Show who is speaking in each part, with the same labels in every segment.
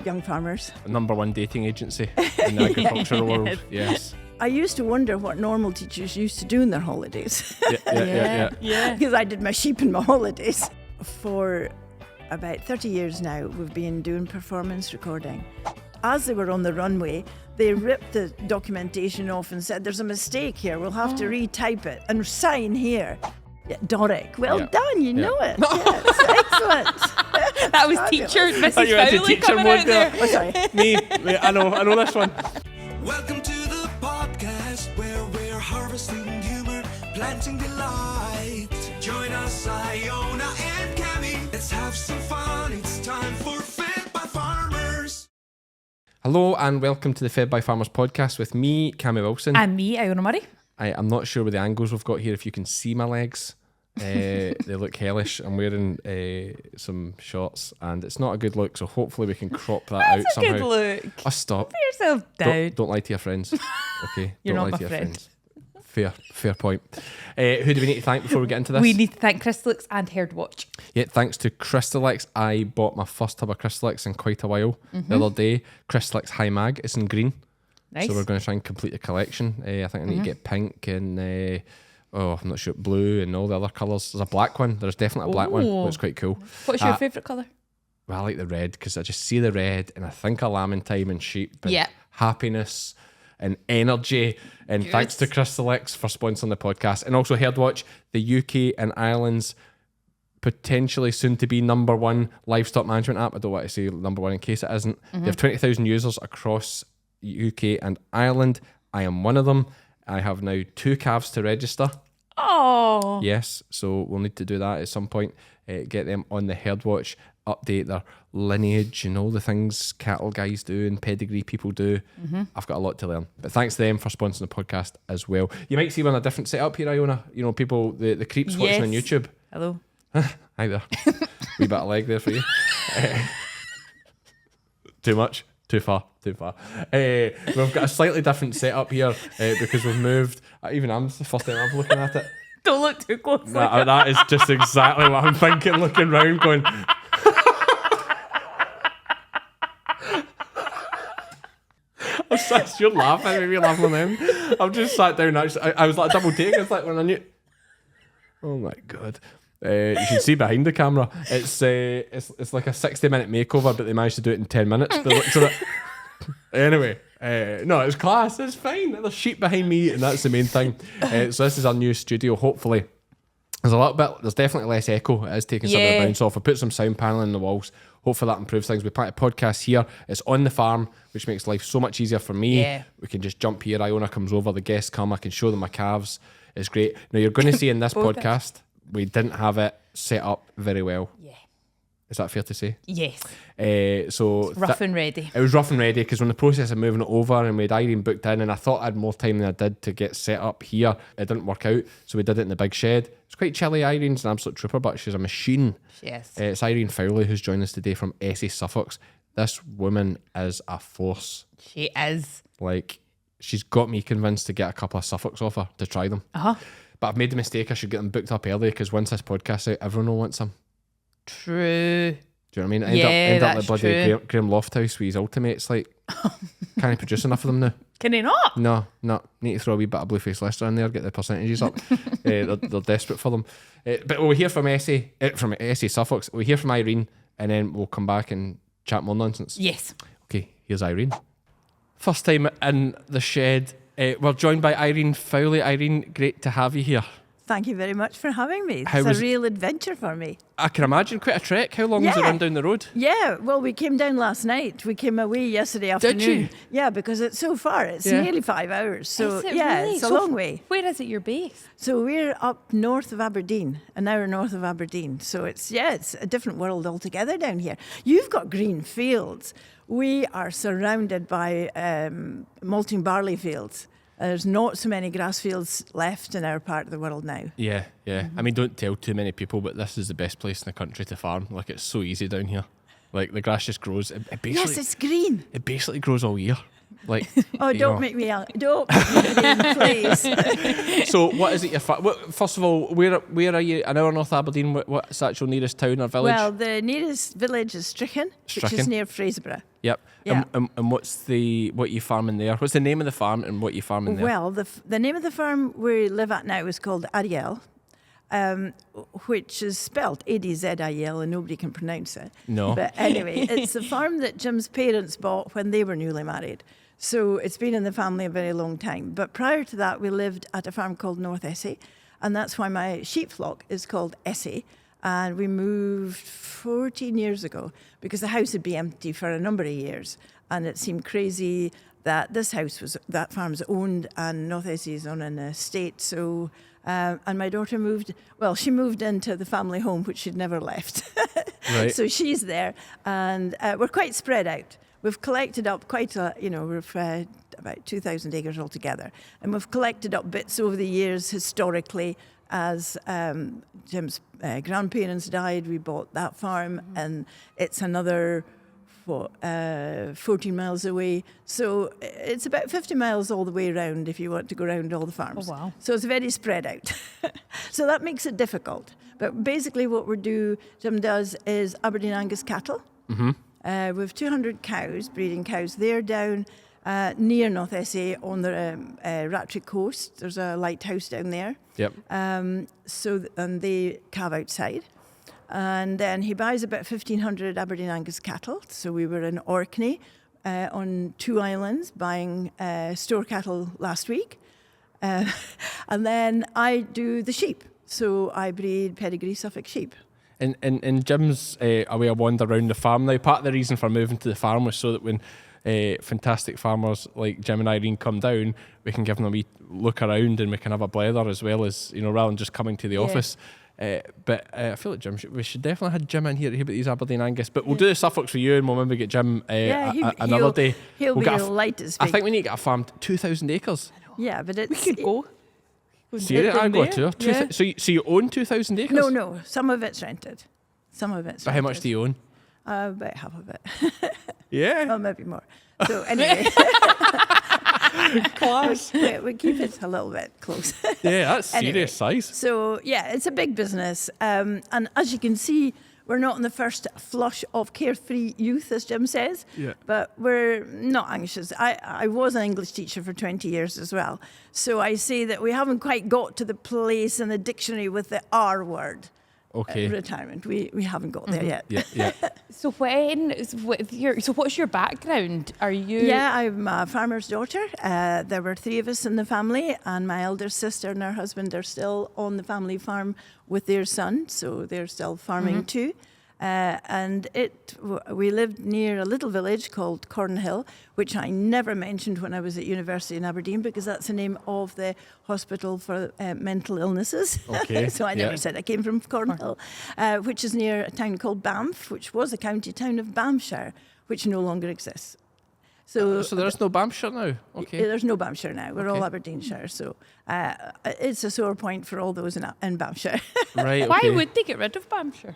Speaker 1: young farmers.
Speaker 2: Number one dating agency in the agricultural world. Yes.
Speaker 1: I used to wonder what normal teachers used to do in their holidays.
Speaker 2: Yeah.
Speaker 1: Because I did my sheep in my holidays. For about 30 years now, we've been doing performance recording. As they were on the runway, they ripped the documentation off and said, there's a mistake here, we'll have to retype it and sign here. Yeah, Doric, well done, you know it. Yes, excellent.
Speaker 3: That was teacher Mrs. Fowlie coming out there.
Speaker 1: Oh, sorry.
Speaker 2: Me, I know this one.
Speaker 4: Welcome to the podcast where we're harvesting humor, planting delight. Join us, Iona and Cammy. Let's have some fun. It's time for Fed by Farmers.
Speaker 2: Hello and welcome to the Fed by Farmers podcast with me, Cammy Wilson.
Speaker 3: And me, Iona Murray.
Speaker 2: I'm not sure with the angles we've got here if you can see my legs. They look hellish. I'm wearing some shorts and it's not a good look, so hopefully we can crop that out somehow.
Speaker 3: That's a good look.
Speaker 2: Oh, stop.
Speaker 3: Put yourself down.
Speaker 2: Don't lie to your friends. Okay.
Speaker 3: You're
Speaker 2: don't
Speaker 3: not
Speaker 2: lie
Speaker 3: my
Speaker 2: to your
Speaker 3: friend.
Speaker 2: friends. Fair point. Who do we need to thank before we get into this?
Speaker 3: We need to thank Crystalyx and Hairdwatch.
Speaker 2: Yeah, thanks to Crystalyx. I bought my first tub of Crystalyx in quite a while the other day. Crystalyx High Mag. It's in green.
Speaker 3: Nice.
Speaker 2: So we're going to try and complete the collection. I think I need to get pink and I'm not sure, blue and all the other colours. There's a black one. There's definitely a black one.
Speaker 3: Ooh.
Speaker 2: It's quite cool.
Speaker 3: What's your favourite colour?
Speaker 2: Well, I like the red because I just see the red and I think of lambing time and sheep and happiness and energy. And thanks to Crystalyx for sponsoring the podcast. And also Hairdwatch, the UK and Ireland's potentially soon to be number one livestock management app. I don't want to say number one in case it isn't. They have 20,000 users across UK and Ireland. I am one of them. I have now 2 calves to register.
Speaker 3: Oh.
Speaker 2: Yes, so we'll need to do that at some point. Get them on the Hairdwatch, update their lineage and all the things cattle guys do and pedigree people do. I've got a lot to learn. But thanks to them for sponsoring the podcast as well. You might see we're in a different setup here, Iona. You know, people, the creeps watching on YouTube.
Speaker 3: Hello.
Speaker 2: Hi there. Wee bit of leg there for you. Too much? Too far. We've got a slightly different setup here because we've moved. Even I'm the first time I'm looking at it.
Speaker 3: Don't look too close.
Speaker 2: That is just exactly what I'm thinking, looking round going... You're laughing, maybe you're laughing then. I've just sat down actually. I was like a double take. It's like when I knew... Oh my God. You can see behind the camera. It's like a 60-minute makeover, but they managed to do it in 10 minutes. They looked at it. Anyway, no, it's class. It's fine. There's sheep behind me, and that's the main thing. So this is our new studio. Hopefully, there's definitely less echo. It is taking some of the bounce off. I put some sound paneling in the walls. Hopefully that improves things. We plan a podcast here. It's on the farm, which makes life so much easier for me.
Speaker 3: Yeah. We
Speaker 2: can just jump here. Iona comes over. The guests come. I can show them my calves. It's great. Now you're going to see in this podcast, we didn't have it set up very well. Yeah. Is that fair to say?
Speaker 3: Yes.
Speaker 2: So
Speaker 3: rough and ready.
Speaker 2: It was rough and ready because when the process of moving it over and we had Irene booked in and I thought I had more time than I did to get set up here, it didn't work out. So we did it in the big shed. It's quite chilly. Irene's an absolute trooper, but she's a machine.
Speaker 3: Yes.
Speaker 2: It's Irene Fowlie who's joined us today from Essie Flock. This woman is a force.
Speaker 3: She is.
Speaker 2: Like, she's got me convinced to get a couple of Suffolks off her to try them. But I've made the mistake I should get them booked up early because once this podcast's out, everyone will want some.
Speaker 3: True.
Speaker 2: Do you know what I mean? End up like bloody Graham Lofthouse with his Ultimates. Like, can't he produce enough of them now?
Speaker 3: Can he not?
Speaker 2: No. Need to throw a wee bit of Blueface Lister in there, get the percentages up. They're desperate for them. But we'll hear from Essie Suffolk. We'll hear from Irene, and then we'll come back and chat more nonsense.
Speaker 3: Yes. Okay,
Speaker 2: here's Irene. First time in the shed. We're joined by Irene Fowlie. Irene, great to have you here.
Speaker 1: Thank you very much for having me. It's a real adventure for me.
Speaker 2: I can imagine, quite a trek. How long was the run down the road?
Speaker 1: Yeah, well, we came down last night. We came away yesterday afternoon.
Speaker 2: Did you?
Speaker 1: Yeah, because it's so far. It's nearly 5 hours. So,
Speaker 3: really?
Speaker 1: It's a long way.
Speaker 3: Where is it your base?
Speaker 1: So we're up north of Aberdeen, an hour north of Aberdeen. So it's a different world altogether down here. You've got green fields. We are surrounded by malting barley fields. There's not so many grass fields left in our part of the world now.
Speaker 2: Yeah. I mean, don't tell too many people, but this is the best place in the country to farm. Like, it's so easy down here. Like, the grass just grows. It basically,
Speaker 1: yes, it's green.
Speaker 2: It basically grows all year. Like,
Speaker 1: Oh,
Speaker 2: you
Speaker 1: don't
Speaker 2: know.
Speaker 1: make me out. Don't make me mean, please.
Speaker 2: So, what is it? First of all, where are you? An hour north Aberdeen. What's the actual nearest town or village?
Speaker 1: Well, the nearest village is Strichen, which is
Speaker 2: Strichen.
Speaker 1: near Fraserburgh.
Speaker 2: Yep.
Speaker 1: Yeah.
Speaker 2: And what you farming there? What's the name of the farm and what you farming there?
Speaker 1: Well, the name of the farm we live at now is called Ariel, which is spelled Adzil, and nobody can pronounce it.
Speaker 2: No.
Speaker 1: But anyway, it's the farm that Jim's parents bought when they were newly married. So it's been in the family a very long time. But prior to that, we lived at a farm called North Essie, and that's why my sheep flock is called Essie. And we moved 14 years ago because the house had been empty for a number of years. And it seemed crazy that that farm's owned and North Essie is on an estate. So, and my daughter she moved into the family home, which she'd never left.
Speaker 2: Right.
Speaker 1: So she's there, and we're quite spread out. We've collected up we've about 2,000 acres altogether. And we've collected up bits over the years historically. As Jim's grandparents died, we bought that farm, and it's another 14 miles away. So it's about 50 miles all the way around if you want to go around all the farms.
Speaker 3: Oh, wow.
Speaker 1: So it's very spread out. So that makes it difficult. But basically what Jim does is Aberdeen Angus cattle. Mm-hmm. We have 200 cows, breeding cows. They're down near North Essie on the Rattray coast. There's a lighthouse down there.
Speaker 2: Yep.
Speaker 1: And they calve outside. And then he buys about 1,500 Aberdeen Angus cattle. So we were in Orkney on 2 islands buying store cattle last week. And then I do the sheep. So I breed pedigree Suffolk sheep.
Speaker 2: And Jim's away a wander around the farm now. Part of the reason for moving to the farm was so that when fantastic farmers like Jim and Irene come down, we can give them a wee look around and we can have a blether as well as, rather than just coming to the office. But I feel like we should definitely have Jim in here to hear about these Aberdeen Angus. But we'll do the Suffolks for you and we'll maybe get Jim another day.
Speaker 1: He'll
Speaker 2: we'll
Speaker 1: be
Speaker 2: get
Speaker 1: delighted to
Speaker 2: I
Speaker 1: speak.
Speaker 2: think we need to get a farm 2,000 acres.
Speaker 1: Yeah, but it's...
Speaker 3: We could go.
Speaker 2: Serious? I'd go to.
Speaker 1: Yeah.
Speaker 2: So you own 2,000 acres?
Speaker 1: No. Some of it's rented.
Speaker 2: But how much do you own?
Speaker 1: About half of it.
Speaker 2: Yeah.
Speaker 1: Well, maybe more. So anyway,
Speaker 2: Class.
Speaker 1: we keep it a little bit close.
Speaker 2: Yeah, that's
Speaker 1: Anyway,
Speaker 2: serious size.
Speaker 1: So yeah, it's a big business, and as you can see, we're not in the first flush of carefree youth, as Jim says.
Speaker 2: Yeah.
Speaker 1: But we're not anxious. I was an English teacher for 20 years as well, so I say that we haven't quite got to the place in the dictionary with the R word.
Speaker 2: Okay.
Speaker 1: Retirement. We haven't got there yet.
Speaker 2: Yeah.
Speaker 3: So what's your background? Are you?
Speaker 1: Yeah, I'm a farmer's daughter. There were 3 of us in the family, and my elder sister and her husband are still on the family farm with their son, so they're still farming too. And we lived near a little village called Cornhill, which I never mentioned when I was at university in Aberdeen because that's the name of the hospital for mental illnesses.
Speaker 2: Okay,
Speaker 1: So I never said I came from Cornhill, which is near a town called Banff, which was a county town of Banffshire, which no longer exists. So
Speaker 2: there's no Banffshire now. Okay.
Speaker 1: there's no Banffshire now. We're all
Speaker 2: Okay.
Speaker 1: Aberdeenshire, so it's a sore point for all those in Banffshire.
Speaker 2: Right. Okay.
Speaker 3: Why would they get rid of Banffshire?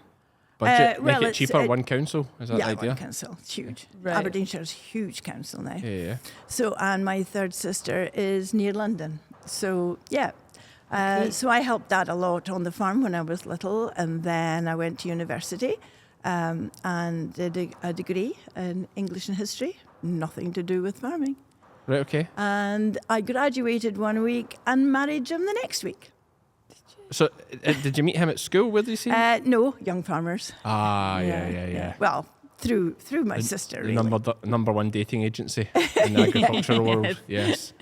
Speaker 2: Budget?
Speaker 1: well,
Speaker 2: Make it
Speaker 1: it's-
Speaker 2: cheaper.
Speaker 1: it-
Speaker 2: One council. Is that the
Speaker 1: Yeah,
Speaker 2: idea?
Speaker 1: one council. It's huge.
Speaker 3: Right.
Speaker 1: Aberdeenshire's a huge council now.
Speaker 2: Yeah.
Speaker 1: So, and my third sister is near London. So, yeah. So I helped Dad a lot on the farm when I was little, and then I went to university and did a degree in English and history. Nothing to do with farming.
Speaker 2: Right. Okay.
Speaker 1: And I graduated one week and married Jim the next week.
Speaker 2: So, did you meet him at school? Where did you see him?
Speaker 1: No, Young Farmers.
Speaker 2: Yeah.
Speaker 1: Well, through my sister,
Speaker 2: The
Speaker 1: really.
Speaker 2: number one dating agency in the agricultural world. Yes.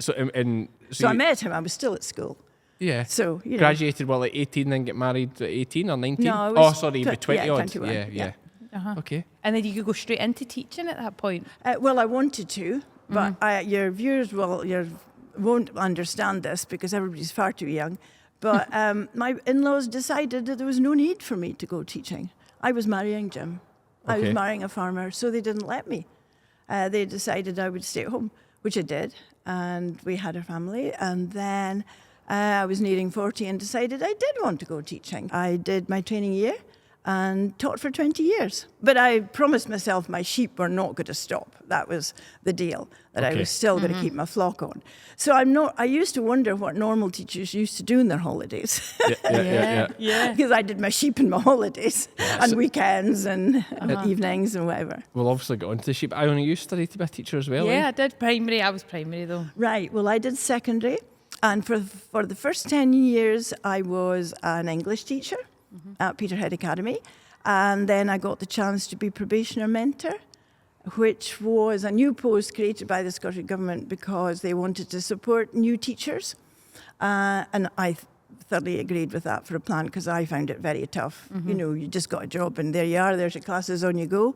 Speaker 1: So I met him. I was still at school.
Speaker 2: Yeah.
Speaker 1: So,
Speaker 2: Graduated at 18, then get married at 18 or 19?
Speaker 1: No, I was
Speaker 2: you'd be 20 odd.
Speaker 1: 21.
Speaker 2: Yeah.
Speaker 3: Uh-huh.
Speaker 2: Okay.
Speaker 3: And then you could go straight into teaching at that point.
Speaker 1: Well, I wanted to, but your viewers won't understand this because everybody's far too young. But my in-laws decided that there was no need for me to go teaching. I was marrying Jim. I was
Speaker 2: Okay.
Speaker 1: marrying a farmer, so they didn't let me. They decided I would stay at home, which I did, and we had a family. And then I was nearing 40 and decided I did want to go teaching. I did my training year, and taught for 20 years. But I promised myself my sheep were not going to stop. That was the deal, that I was still going to keep my flock on. So I used to wonder what normal teachers used to do in their holidays.
Speaker 3: Yeah.
Speaker 1: Because I did my sheep in my holidays and weekends and evenings and whatever.
Speaker 2: We'll obviously get on to the sheep. Iona, you studied to be a teacher as well,
Speaker 3: Yeah, I did primary. I was primary though.
Speaker 1: Right. Well, I did secondary. And for the first 10 years, I was an English teacher at Peterhead Academy. And then I got the chance to be probationer mentor, which was a new post created by the Scottish Government because they wanted to support new teachers. And I thoroughly agreed with that for a plan because I found it very tough. You know, you just got a job and there you are, there's your classes, on you go.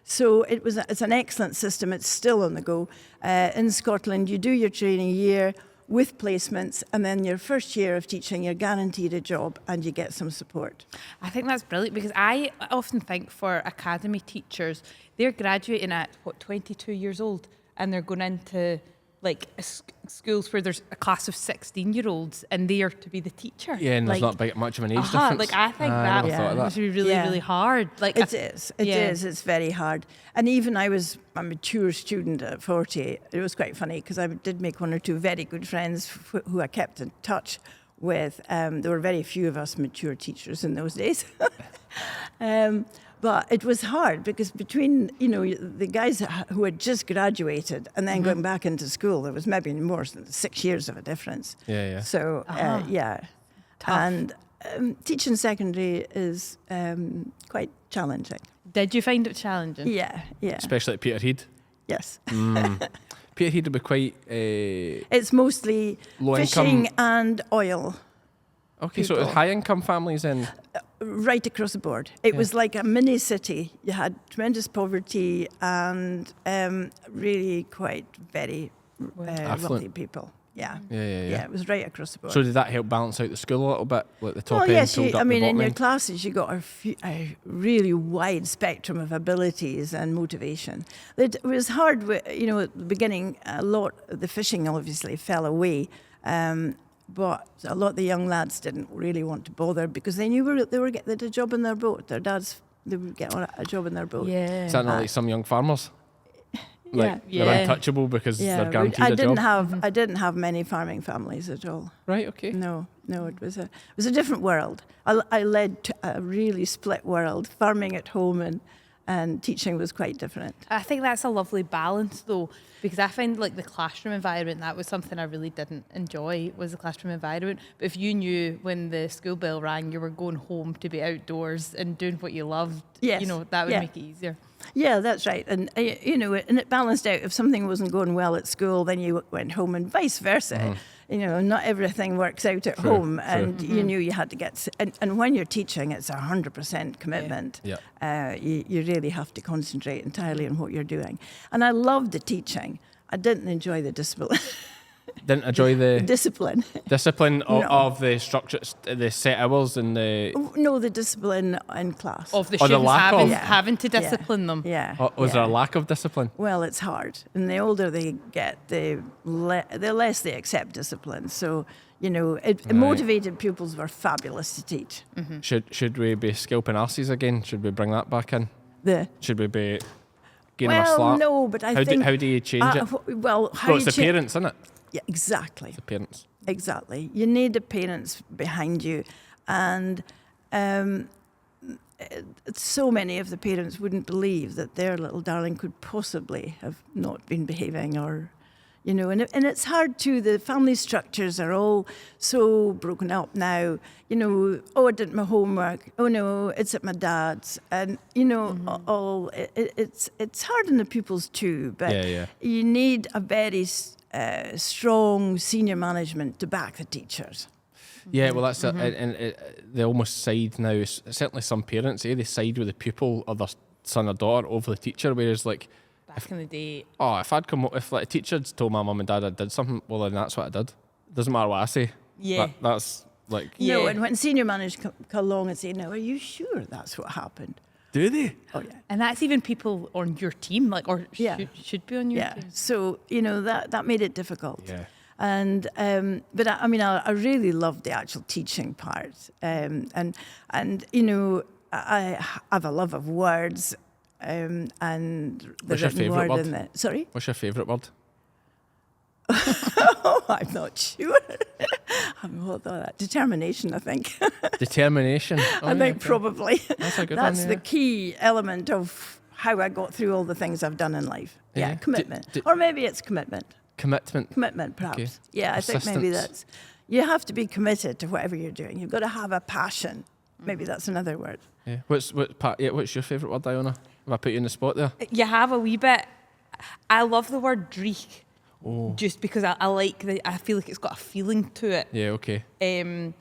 Speaker 1: So it's an excellent system. It's still on the go. In Scotland, you do your training year with placements, and then your first year of teaching, you're guaranteed a job and you get some support.
Speaker 3: I think that's brilliant because I often think for academy teachers, they're graduating at 22 years old and they're going into like schools where there's a class of 16-year-olds and they are to be the teacher.
Speaker 2: Yeah, and there's not much of an age difference.
Speaker 3: Like I think
Speaker 2: I
Speaker 3: that
Speaker 2: never thought of that.
Speaker 3: was really hard. Like
Speaker 1: It is. It's very hard. And even I was a mature student at 40. It was quite funny because I did make one or two very good friends who I kept in touch with. There were very few of us mature teachers in those days. But it was hard because between, you know, the guys who had just graduated and then going back into school, there was maybe more than 6 years of a difference.
Speaker 2: Yeah.
Speaker 1: So,
Speaker 3: Tough.
Speaker 1: And teaching secondary is quite challenging.
Speaker 3: Did you find it challenging?
Speaker 1: Yeah.
Speaker 2: Especially at Peterhead.
Speaker 1: Yes.
Speaker 2: Peterhead would be quite
Speaker 1: It's mostly
Speaker 2: low
Speaker 1: fishing
Speaker 2: income.
Speaker 1: and oil.
Speaker 2: Okay, so it was
Speaker 1: people.
Speaker 2: high income families then.
Speaker 1: Right across the board. It was like a mini city. You had tremendous poverty and really quite very wealthy people. Yeah, it was right across the board.
Speaker 2: So did that help balance out the school a little bit? Like the top
Speaker 1: Well,
Speaker 2: end
Speaker 1: yes,
Speaker 2: filled up
Speaker 1: I mean,
Speaker 2: the
Speaker 1: in
Speaker 2: bottom
Speaker 1: your
Speaker 2: end?
Speaker 1: classes, you got a really wide spectrum of abilities and motivation. It was hard, you know, at the beginning, a lot of the fishing obviously fell away. But a lot of the young lads didn't really want to bother because they knew they had a job in their boat. Their dads, they would get a job in their boat.
Speaker 3: Yeah.
Speaker 2: Is that not like some young farmers? Like
Speaker 3: Yeah.
Speaker 2: they're untouchable because they're guaranteed
Speaker 1: I
Speaker 2: a
Speaker 1: didn't
Speaker 2: job?
Speaker 1: I didn't have many farming families at all.
Speaker 2: Right, okay.
Speaker 1: No, it was a different world. I led to a really split world. Farming at home and teaching was quite different.
Speaker 3: I think that's a lovely balance though, because I find like the classroom environment, that was something I really didn't enjoy, was the classroom environment. But if you knew when the school bell rang, you were going home to be outdoors and doing what you loved,
Speaker 1: Yes.
Speaker 3: you know, that would
Speaker 1: Yeah.
Speaker 3: make it easier.
Speaker 1: Yeah, that's right. And, you know, and it balanced out. If something wasn't going well at school, then you went home and vice versa. You know, not everything works out at home. And you knew you had to get... And when you're teaching, it's 100% commitment.
Speaker 2: Yeah.
Speaker 1: You really have to concentrate entirely on what you're doing. And I loved the teaching. I didn't enjoy the discipline.
Speaker 2: Didn't enjoy the
Speaker 1: discipline.
Speaker 2: discipline
Speaker 1: No.
Speaker 2: of the structure, the set hours and the...
Speaker 1: No, the discipline in class.
Speaker 3: Of the
Speaker 2: Or the
Speaker 3: students
Speaker 2: lack
Speaker 3: having,
Speaker 2: of-
Speaker 1: Yeah.
Speaker 3: having to
Speaker 1: Yeah.
Speaker 3: discipline them.
Speaker 1: Yeah.
Speaker 2: Was there a lack of discipline?
Speaker 1: Well, it's hard. And the older they get, the less they accept discipline. So, you know, motivated pupils were fabulous to teach.
Speaker 2: Should we be scalping arses again? Should we bring that back in? Should we be giving them a
Speaker 1: Well,
Speaker 2: slap?
Speaker 1: no, but I think...
Speaker 2: How do you change it?
Speaker 1: Well, how
Speaker 2: Well, it's
Speaker 1: you
Speaker 2: the parents, isn't it?
Speaker 1: Yeah, exactly.
Speaker 2: The parents.
Speaker 1: Exactly. You need the parents behind you. And so many of the parents wouldn't believe that their little darling could possibly have not been behaving or, you know, and it's hard too. The family structures are all so broken up now. You know, oh, I did my homework. Oh no, it's at my dad's. And, you know, it's hard on the pupils too. But
Speaker 2: Yeah.
Speaker 1: you need a very strong senior management to back the teachers.
Speaker 2: Yeah, well, that's it. And they almost side now. Certainly some parents, they side with the pupil or their son or daughter over the teacher, whereas like,
Speaker 3: Back in the day.
Speaker 2: oh, if like a teacher had told my mum and dad I did something, well then that's what I did. Doesn't matter what I say.
Speaker 3: Yeah.
Speaker 2: That's like...
Speaker 1: No,
Speaker 3: Yeah.
Speaker 1: and when senior managers come along and say, "Now, are you sure that's what happened?"
Speaker 2: Do they?
Speaker 1: Oh yeah,
Speaker 3: And that's even people on your team, like, or
Speaker 1: Yeah.
Speaker 3: should be on your
Speaker 1: yeah.
Speaker 3: team.
Speaker 1: So you know that made it difficult.
Speaker 2: Yeah.
Speaker 1: And but I mean, I really loved the actual teaching part. And you know, I have a love of words, and the
Speaker 2: What's your
Speaker 1: written
Speaker 2: favourite
Speaker 1: word
Speaker 2: word?
Speaker 1: in the. Sorry?
Speaker 2: What's your favourite word?
Speaker 1: Oh, I'm not sure. I'm all that. Determination, I think.
Speaker 2: Determination. Oh,
Speaker 1: I
Speaker 2: yeah,
Speaker 1: think
Speaker 2: okay.
Speaker 1: probably.
Speaker 2: That's a good
Speaker 1: That's
Speaker 2: one,
Speaker 1: the
Speaker 2: yeah.
Speaker 1: key element of how I got through all the things I've done in life. Yeah,
Speaker 2: Yeah.
Speaker 1: commitment.
Speaker 2: D-
Speaker 1: Or maybe it's commitment.
Speaker 2: Commitment.
Speaker 1: Commitment, perhaps.
Speaker 2: Okay.
Speaker 1: Yeah, I think maybe
Speaker 2: Persistence.
Speaker 1: you have to be committed to whatever you're doing. You've got to have a passion. Maybe that's another word.
Speaker 2: Yeah. What's your favourite word, Iona? Have I put you in the spot there?
Speaker 3: You have a wee bit. I love the word dreich.
Speaker 2: Oh.
Speaker 3: Just because I feel like it's got a feeling to it.
Speaker 2: Yeah, okay.
Speaker 3: There's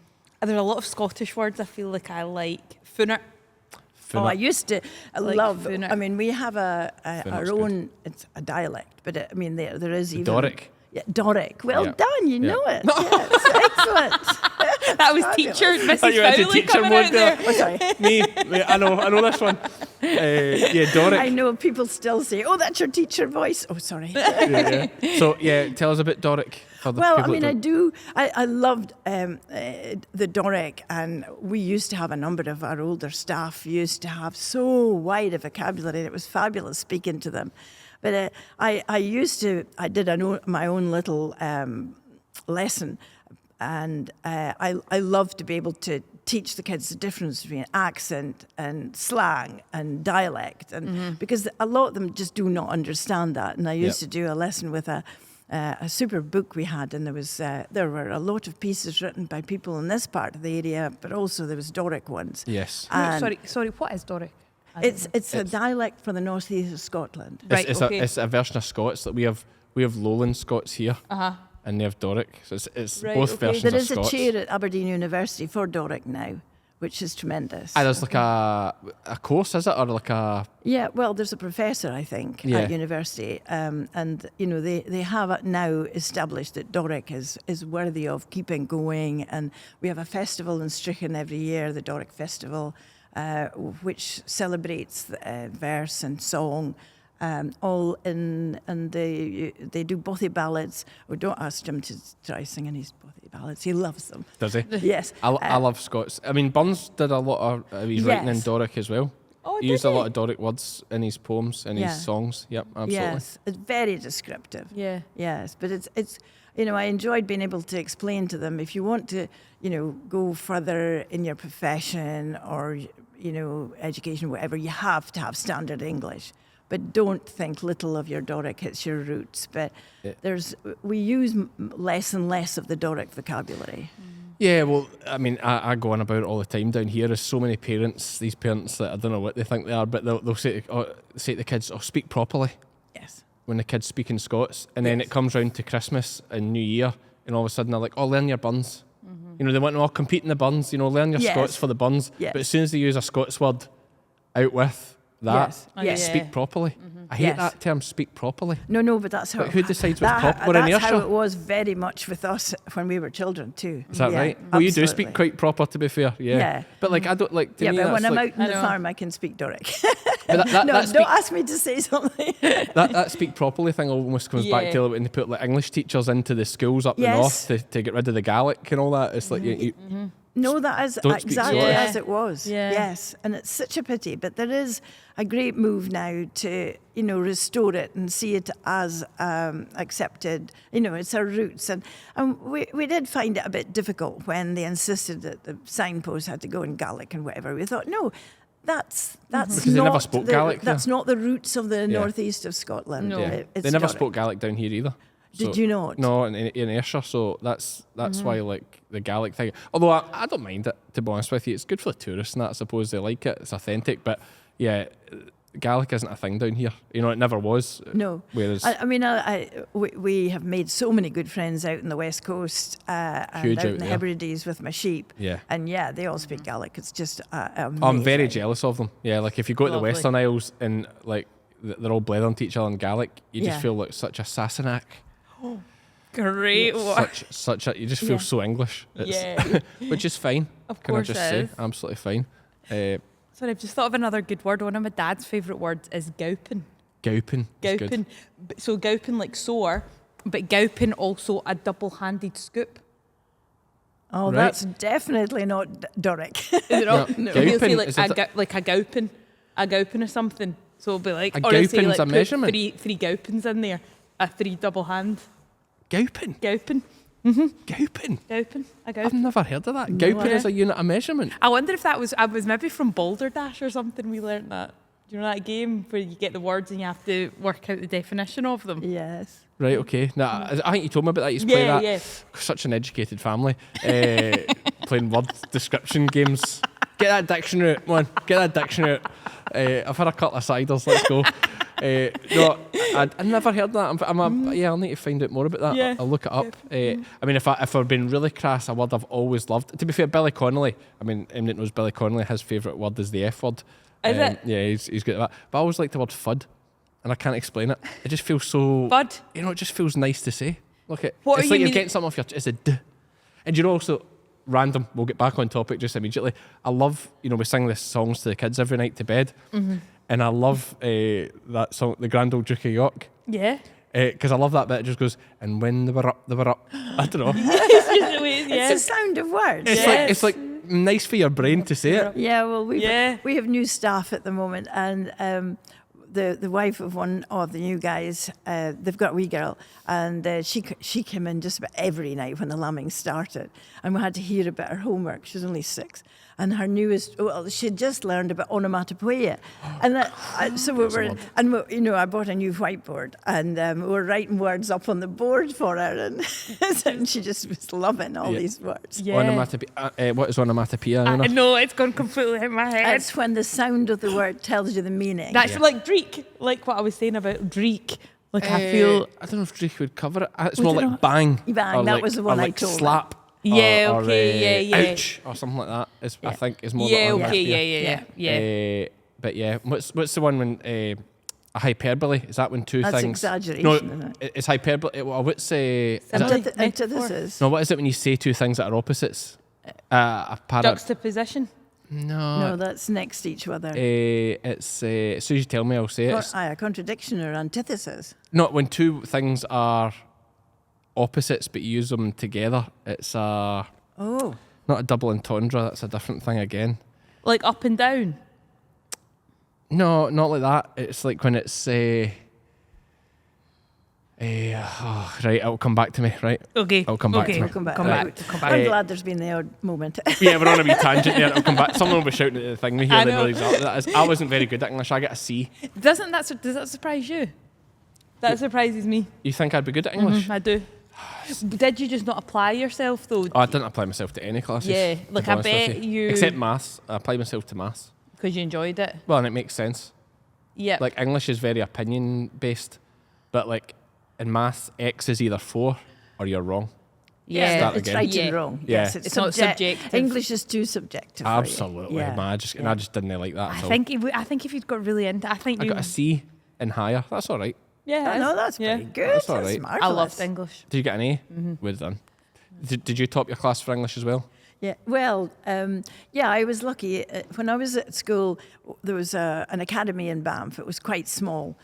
Speaker 3: a lot of Scottish words I feel like I like. Funner.
Speaker 1: Oh, I used to
Speaker 3: Like
Speaker 1: love.
Speaker 3: Funner.
Speaker 1: I mean, we have our
Speaker 2: Funner's
Speaker 1: own. It's a dialect, but there is even
Speaker 2: Doric.
Speaker 1: Yeah, Doric. Well
Speaker 2: Yeah.
Speaker 1: done. You
Speaker 2: Yeah.
Speaker 1: know it. Yes, excellent.
Speaker 3: That was
Speaker 1: Fabulous.
Speaker 3: teacher Mrs.
Speaker 2: you had to
Speaker 3: Fowlie
Speaker 2: teach him
Speaker 3: coming
Speaker 2: one
Speaker 3: out
Speaker 2: there.
Speaker 3: there.
Speaker 1: Oh, sorry.
Speaker 2: Me, I know this one. Yeah, Doric.
Speaker 1: I know people still say, "Oh, that's your teacher voice." Oh, sorry.
Speaker 2: Yeah. So yeah, tell us about Doric. For the
Speaker 1: Well, I
Speaker 2: people
Speaker 1: mean,
Speaker 2: that
Speaker 1: I
Speaker 2: don't-
Speaker 1: do. I loved the Doric, and we used to have a number of our older staff used to have so wide a vocabulary, and it was fabulous speaking to them. But I did my own little lesson, and I love to be able to teach the kids the difference between accent and slang and dialect, and because a lot of them just do not understand that. And I used to do a lesson with a super book we had, and there were a lot of pieces written by people in this part of the area, but also there was Doric ones.
Speaker 2: Yes.
Speaker 1: And
Speaker 3: Sorry, what is Doric? I don't know.
Speaker 1: it's a dialect for the northeast of Scotland.
Speaker 3: Right,
Speaker 2: It's
Speaker 3: okay.
Speaker 2: a version of Scots that we have Lowland Scots here, and they have Doric. So it's
Speaker 3: Right,
Speaker 2: both
Speaker 3: okay.
Speaker 2: versions
Speaker 1: There
Speaker 2: of
Speaker 1: is a
Speaker 2: Scots.
Speaker 1: chair at Aberdeen University for Doric now, which is tremendous.
Speaker 2: There's like a course, is it, or like a
Speaker 1: Yeah, well, there's a professor, I think,
Speaker 2: Yeah.
Speaker 1: at university, and they have now established that Doric is worthy of keeping going, and we have a festival in Strichen every year, the Doric Festival, which celebrates verse and song. All in, and they do bothy ballads. Oh, don't ask Jim to try singing his bothy ballads. He loves them.
Speaker 2: does he?
Speaker 1: Yes.
Speaker 2: I love Scots. I mean, Burns did a lot of his writing in
Speaker 1: Yes.
Speaker 2: Doric as well.
Speaker 3: Oh,
Speaker 2: He
Speaker 3: did
Speaker 2: used a
Speaker 3: he?
Speaker 2: lot of Doric words in his poems and
Speaker 1: Yeah.
Speaker 2: his songs. Yep, absolutely.
Speaker 1: Yes, it's very descriptive.
Speaker 3: Yeah.
Speaker 1: Yes, but it's I enjoyed being able to explain to them if you want to go further in your profession or education, whatever, you have to have standard English. But don't think little of your Doric. It's your roots. But
Speaker 2: Yeah.
Speaker 1: we use less and less of the Doric vocabulary.
Speaker 2: Yeah, well, I mean, I go on about it all the time down here. There's so many parents, these parents that I don't know what they think they are, but they'll say to the kids, speak properly
Speaker 1: Yes.
Speaker 2: when the kids speak in Scots. And then it comes round to Christmas and New Year, and all of a sudden they're like, learn your buns. They want to all compete in the buns, learn your
Speaker 1: Yes.
Speaker 2: Scots for the buns.
Speaker 1: Yes.
Speaker 2: But as soon as they use a Scots word out with that,
Speaker 1: Yes.
Speaker 3: Oh,
Speaker 1: Yes.
Speaker 3: yeah.
Speaker 2: speak properly. I hate
Speaker 1: Yes.
Speaker 2: that term, speak properly.
Speaker 1: No, but that's how.
Speaker 2: But who decides what's proper? We're
Speaker 1: That's
Speaker 2: in
Speaker 1: how
Speaker 2: Ayrshire.
Speaker 1: it was very much with us when we were children too.
Speaker 2: Is that
Speaker 1: Yeah,
Speaker 2: right? Well, you do
Speaker 1: absolutely.
Speaker 2: speak quite proper, to be fair. Yeah.
Speaker 1: Yeah.
Speaker 2: But like, I don't like. To
Speaker 1: Yeah,
Speaker 2: me,
Speaker 1: but when
Speaker 2: that's
Speaker 1: I'm
Speaker 2: like,
Speaker 1: out on the
Speaker 3: I know.
Speaker 1: farm, I can speak Doric.
Speaker 2: but that
Speaker 1: No,
Speaker 2: speak,
Speaker 1: don't ask me to say something.
Speaker 2: that speak properly thing almost comes back
Speaker 3: Yeah.
Speaker 2: to when they put like English teachers into the schools up the
Speaker 1: Yes.
Speaker 2: north to get rid of the Gaelic and all that. It's like you
Speaker 1: No, that is
Speaker 2: Don't speak
Speaker 1: exactly
Speaker 3: Scottish.
Speaker 1: as it was.
Speaker 3: Yeah.
Speaker 1: Yes, and it's such a pity. But there is a great move now to restore it and see it as accepted. It's our roots, and we did find it a bit difficult when they insisted that the signpost had to go in Gaelic and whatever. We thought, no. That's
Speaker 2: Because they
Speaker 1: not
Speaker 2: never spoke Gaelic there.
Speaker 1: That's not the roots of the northeast of Scotland.
Speaker 3: No.
Speaker 2: yeah.
Speaker 1: It's
Speaker 2: They never
Speaker 1: Doric.
Speaker 2: spoke Gaelic down here either.
Speaker 1: Did you not?
Speaker 2: No, in Ayrshire. So that's why like the Gaelic thing. Although I don't mind it, to be honest with you. It's good for the tourists and that. I suppose they like it. It's authentic, but yeah, Gaelic isn't a thing down here. It never was.
Speaker 1: No.
Speaker 2: Whereas
Speaker 1: I mean, we have made so many good friends out in the West Coast and
Speaker 2: Huge
Speaker 1: out
Speaker 2: out
Speaker 1: in the
Speaker 2: there.
Speaker 1: Hebrides with my sheep.
Speaker 2: Yeah.
Speaker 1: And yeah, they all speak Gaelic. It's just amazing.
Speaker 2: I'm very jealous of them. Yeah, like if you go to the
Speaker 3: Lovely.
Speaker 2: Western Isles and like they're all blethering to each other in Gaelic, you just
Speaker 1: Yeah.
Speaker 2: feel like such a Sassenach.
Speaker 3: Great one.
Speaker 2: Such a you just feel
Speaker 1: Yeah.
Speaker 2: so English.
Speaker 3: Yeah.
Speaker 2: Which is fine.
Speaker 3: Of
Speaker 2: Can I
Speaker 3: course
Speaker 2: just
Speaker 3: it
Speaker 2: say?
Speaker 3: is.
Speaker 2: Absolutely fine.
Speaker 3: Sorry, I've just thought of another good word. One of my dad's favourite words is gowpen.
Speaker 2: Gowpen. is good.
Speaker 3: Gowpen. So gowpen like sore, but gowpen also a double-handed scoop.
Speaker 1: Oh,
Speaker 2: Right.
Speaker 1: that's definitely not Doric.
Speaker 3: Is it not?
Speaker 2: No.
Speaker 3: He'll say
Speaker 2: Gaupin,
Speaker 3: like
Speaker 2: is it
Speaker 3: like a gaupin or something. So it'll be like,
Speaker 2: A
Speaker 3: or he'll say
Speaker 2: gaupin's
Speaker 3: like
Speaker 2: a
Speaker 3: put
Speaker 2: measurement?
Speaker 3: three gaupins in there, a 3 double hand
Speaker 2: Gaupin.
Speaker 3: gaupin,
Speaker 2: Gaupin.
Speaker 3: gaupin, a
Speaker 2: I've
Speaker 3: gaupin.
Speaker 2: never heard of that. Gaupin
Speaker 3: Yeah.
Speaker 2: is a unit of measurement.
Speaker 3: I wonder if I was maybe from Balderdash or something. We learnt that. Do you know that game where you get the words and you have to work out the definition of them?
Speaker 1: Yes.
Speaker 2: Right, okay. No, I think you told me about that. You used to play
Speaker 3: Yeah,
Speaker 2: that.
Speaker 3: yeah.
Speaker 2: Such an educated family. Playing word description games. Get that dictionary out, man. Get that dictionary out. I've had a couple of ciders. Let's go. No, I never heard that. I'll need to find out more about that.
Speaker 3: Yeah.
Speaker 2: I'll look it up. I mean, if I've been really crass, a word I've always loved. To be fair, Billy Connolly. I mean, anyone that knows Billy Connolly, his favourite word is the F word.
Speaker 3: Is it?
Speaker 2: Yeah, he's good at that. But I always like the word fud, and I can't explain it. It just feels so.
Speaker 3: Bud.
Speaker 2: You know, it just feels nice to say. Look at.
Speaker 3: What
Speaker 2: It's
Speaker 3: are
Speaker 2: like
Speaker 3: you
Speaker 2: you're
Speaker 3: mean-
Speaker 2: getting something off your. It's a d. And you know, also random. We'll get back on topic just immediately. I love, we sing this songs to the kids every night to bed, and I love that song, the Grand Old Duke of York,
Speaker 3: Yeah.
Speaker 2: because I love that bit. It just goes, and when they were up, they were up. I don't know.
Speaker 3: It's just the way,
Speaker 1: It's
Speaker 3: yeah.
Speaker 1: the sound of words.
Speaker 2: It's like nice for your brain to say it.
Speaker 1: Yeah, well, we
Speaker 3: Yeah.
Speaker 1: have new staff at the moment, and the wife of one of the new guys, they've got a wee girl, and she came in just about every night when the lambing started, and we had to hear about her homework. She's only 6. And her newest, she'd just learned about onomatopoeia, and so we were, I bought a new whiteboard, and we were writing words up on the board for her, and she just was loving all
Speaker 2: Yeah.
Speaker 1: these words.
Speaker 3: Yeah.
Speaker 2: Onomatopoeia. What is onomatopoeia?
Speaker 3: I
Speaker 2: Iona?
Speaker 3: know, it's gone completely in my head.
Speaker 1: It's when the sound of the word tells you the meaning.
Speaker 3: That's like Dreek, like what I was saying about Dreek. Like I feel,
Speaker 2: I don't know if Drake would cover it. It's
Speaker 1: We
Speaker 2: more
Speaker 1: don't
Speaker 2: like bang.
Speaker 1: Bang,
Speaker 2: or
Speaker 1: that
Speaker 2: like-
Speaker 1: was the
Speaker 2: or
Speaker 1: one I
Speaker 2: like
Speaker 1: told her.
Speaker 2: slap.
Speaker 3: Yeah,
Speaker 2: or,
Speaker 3: okay, yeah.
Speaker 2: Ouch, or something like that. I
Speaker 1: Yeah.
Speaker 2: think is more.
Speaker 3: yeah,
Speaker 2: like
Speaker 3: okay,
Speaker 2: onomatopoeia.
Speaker 3: yeah.
Speaker 2: But yeah, what's the one when a hyperbole? Is that when two
Speaker 1: That's
Speaker 2: things?
Speaker 1: exaggeration,
Speaker 2: No,
Speaker 1: isn't
Speaker 2: it's hyperbole. Well, I would say. Is
Speaker 3: Similar.
Speaker 2: it,
Speaker 1: Antithesis.
Speaker 2: no, what is it when you say two things that are opposites? A
Speaker 3: Juxtaposition.
Speaker 1: No, that's next to each other.
Speaker 2: It's as soon as you tell me, I'll say it. It's
Speaker 1: A contradiction or antithesis.
Speaker 2: not when two things are opposites, but you use them together. It's a
Speaker 1: Oh,
Speaker 2: not a double entendre. That's a different thing again.
Speaker 3: Like up and down.
Speaker 2: No, not like that. It's like when it's right, it'll come back to me, right?
Speaker 3: Okay.
Speaker 2: I'll come back
Speaker 3: okay.
Speaker 2: to
Speaker 1: we'll
Speaker 2: it.
Speaker 1: come back.
Speaker 3: Come back. Come back.
Speaker 1: I'm glad there's been the odd moment.
Speaker 2: Yeah, we're on a wee tangent there. It'll come back. Someone will be shouting at the thing. We hear
Speaker 3: I
Speaker 2: the
Speaker 3: know.
Speaker 2: noise. I wasn't very good at English. I get a C.
Speaker 3: Does that surprise you? That surprises me.
Speaker 2: You think I'd be good at English?
Speaker 3: I do. Did you just not apply yourself though?
Speaker 2: Oh, I didn't apply myself to any classes.
Speaker 3: Yeah,
Speaker 2: to
Speaker 3: like
Speaker 2: be
Speaker 3: I
Speaker 2: honest with
Speaker 3: bet you-
Speaker 2: Except maths. I applied myself to maths.
Speaker 3: Because you enjoyed it.
Speaker 2: Well, and it makes sense.
Speaker 3: Yeah.
Speaker 2: Like English is very opinion based, but like in maths, X is either 4 or you're wrong.
Speaker 3: yeah.
Speaker 2: Start
Speaker 1: It's
Speaker 2: again.
Speaker 1: right
Speaker 3: Yeah.
Speaker 1: and wrong.
Speaker 2: Yeah.
Speaker 1: Yes,
Speaker 3: It's not subjective.
Speaker 1: English is too subjective. for you.
Speaker 2: Absolutely,
Speaker 1: Yeah.
Speaker 2: man. I just didn't like that
Speaker 3: I
Speaker 2: at all.
Speaker 3: think if you'd got really into, I think
Speaker 2: I
Speaker 3: you.
Speaker 2: got a C in higher. That's all right.
Speaker 3: Yeah.
Speaker 1: Oh, no, that's
Speaker 3: yeah.
Speaker 1: pretty good.
Speaker 2: That's all right.
Speaker 1: Marvelous.
Speaker 3: I loved English.
Speaker 2: Did you get an A? Well done. Did you top your class for English as well?
Speaker 1: Yeah, well, I was lucky. When I was at school, there was an academy in Banff. It was quite small.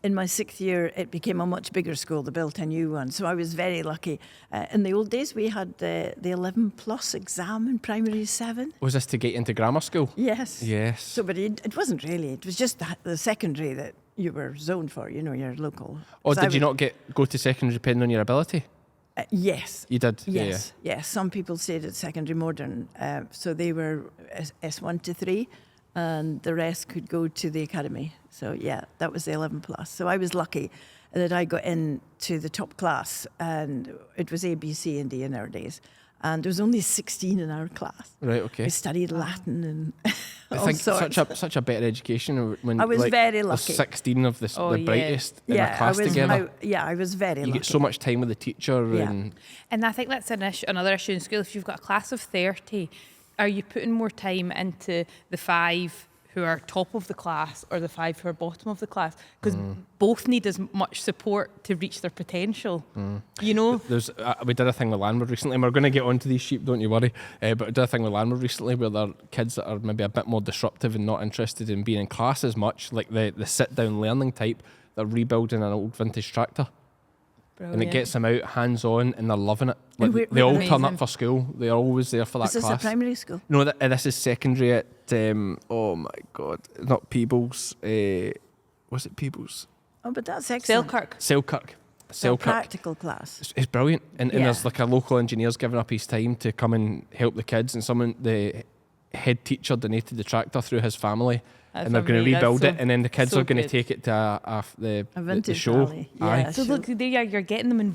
Speaker 1: In my 6th year, it became a much bigger school. They built a new one. So I was very lucky. In the old days, we had the 11 plus exam in primary 7.
Speaker 2: Was this to get into grammar school?
Speaker 1: Yes.
Speaker 2: Yes.
Speaker 1: So, but it wasn't really. It was just the secondary that you were zoned for, your local.
Speaker 2: Or
Speaker 1: 'Cause I
Speaker 2: did you
Speaker 1: was-
Speaker 2: not go to secondary depending on your ability?
Speaker 1: Yes.
Speaker 2: You did?
Speaker 1: Yes, yes. Some people stayed at secondary modern, so they were S1 to 3, and the rest could go to the academy. So yeah, that was the 11 plus. So I was lucky that I got into the top class, and it was A, B, C, and D in our days. And there was only 16 in our class.
Speaker 2: Right, okay.
Speaker 1: We studied Latin and
Speaker 2: I
Speaker 1: all
Speaker 2: think
Speaker 1: sorts.
Speaker 2: such a better education when
Speaker 1: I was
Speaker 2: like,
Speaker 1: very
Speaker 2: there's
Speaker 1: lucky.
Speaker 2: 16 of
Speaker 3: Oh,
Speaker 2: the
Speaker 3: yeah.
Speaker 2: brightest in a class together.
Speaker 1: I was very
Speaker 2: You
Speaker 1: lucky.
Speaker 2: get so much time with the teacher
Speaker 1: Yeah.
Speaker 2: and
Speaker 3: And I think that's another issue in school. If you've got a class of 30, are you putting more time into the 5 who are top of the class or the 5 who are bottom of the class? Because both need as much support to reach their potential. You know?
Speaker 2: there's we did a thing with Landward recently, and we're going to get onto these sheep, don't you worry. But we did a thing with Landward recently where there are kids that are maybe a bit more disruptive and not interested in being in class as much, like the sit-down learning type. They're rebuilding an old vintage tractor. and it gets them out hands-on, and they're loving it. Like,
Speaker 1: Where-
Speaker 2: they all
Speaker 1: where-
Speaker 2: turn up for school. They're always there for that
Speaker 1: Is this
Speaker 2: class.
Speaker 1: a primary school?
Speaker 2: No, this is secondary at, oh my God, not Peebles. Was it Peebles?
Speaker 1: Oh, but that's excellent.
Speaker 3: Selkirk.
Speaker 1: So
Speaker 2: Selkirk.
Speaker 1: practical class.
Speaker 2: It's brilliant. And
Speaker 1: Yeah.
Speaker 2: there's like a local engineer's giving up his time to come and help the kids, and the head teacher donated the tractor through his family.
Speaker 3: That's
Speaker 2: And they're going to
Speaker 3: amazing.
Speaker 2: rebuild
Speaker 3: That's
Speaker 2: it, and then the kids
Speaker 3: so
Speaker 2: are going to
Speaker 3: good.
Speaker 2: take it to the
Speaker 1: vintage
Speaker 2: show.
Speaker 1: rally.
Speaker 2: Aye.
Speaker 1: Yeah.
Speaker 3: So
Speaker 1: Sure.
Speaker 3: look, you're getting them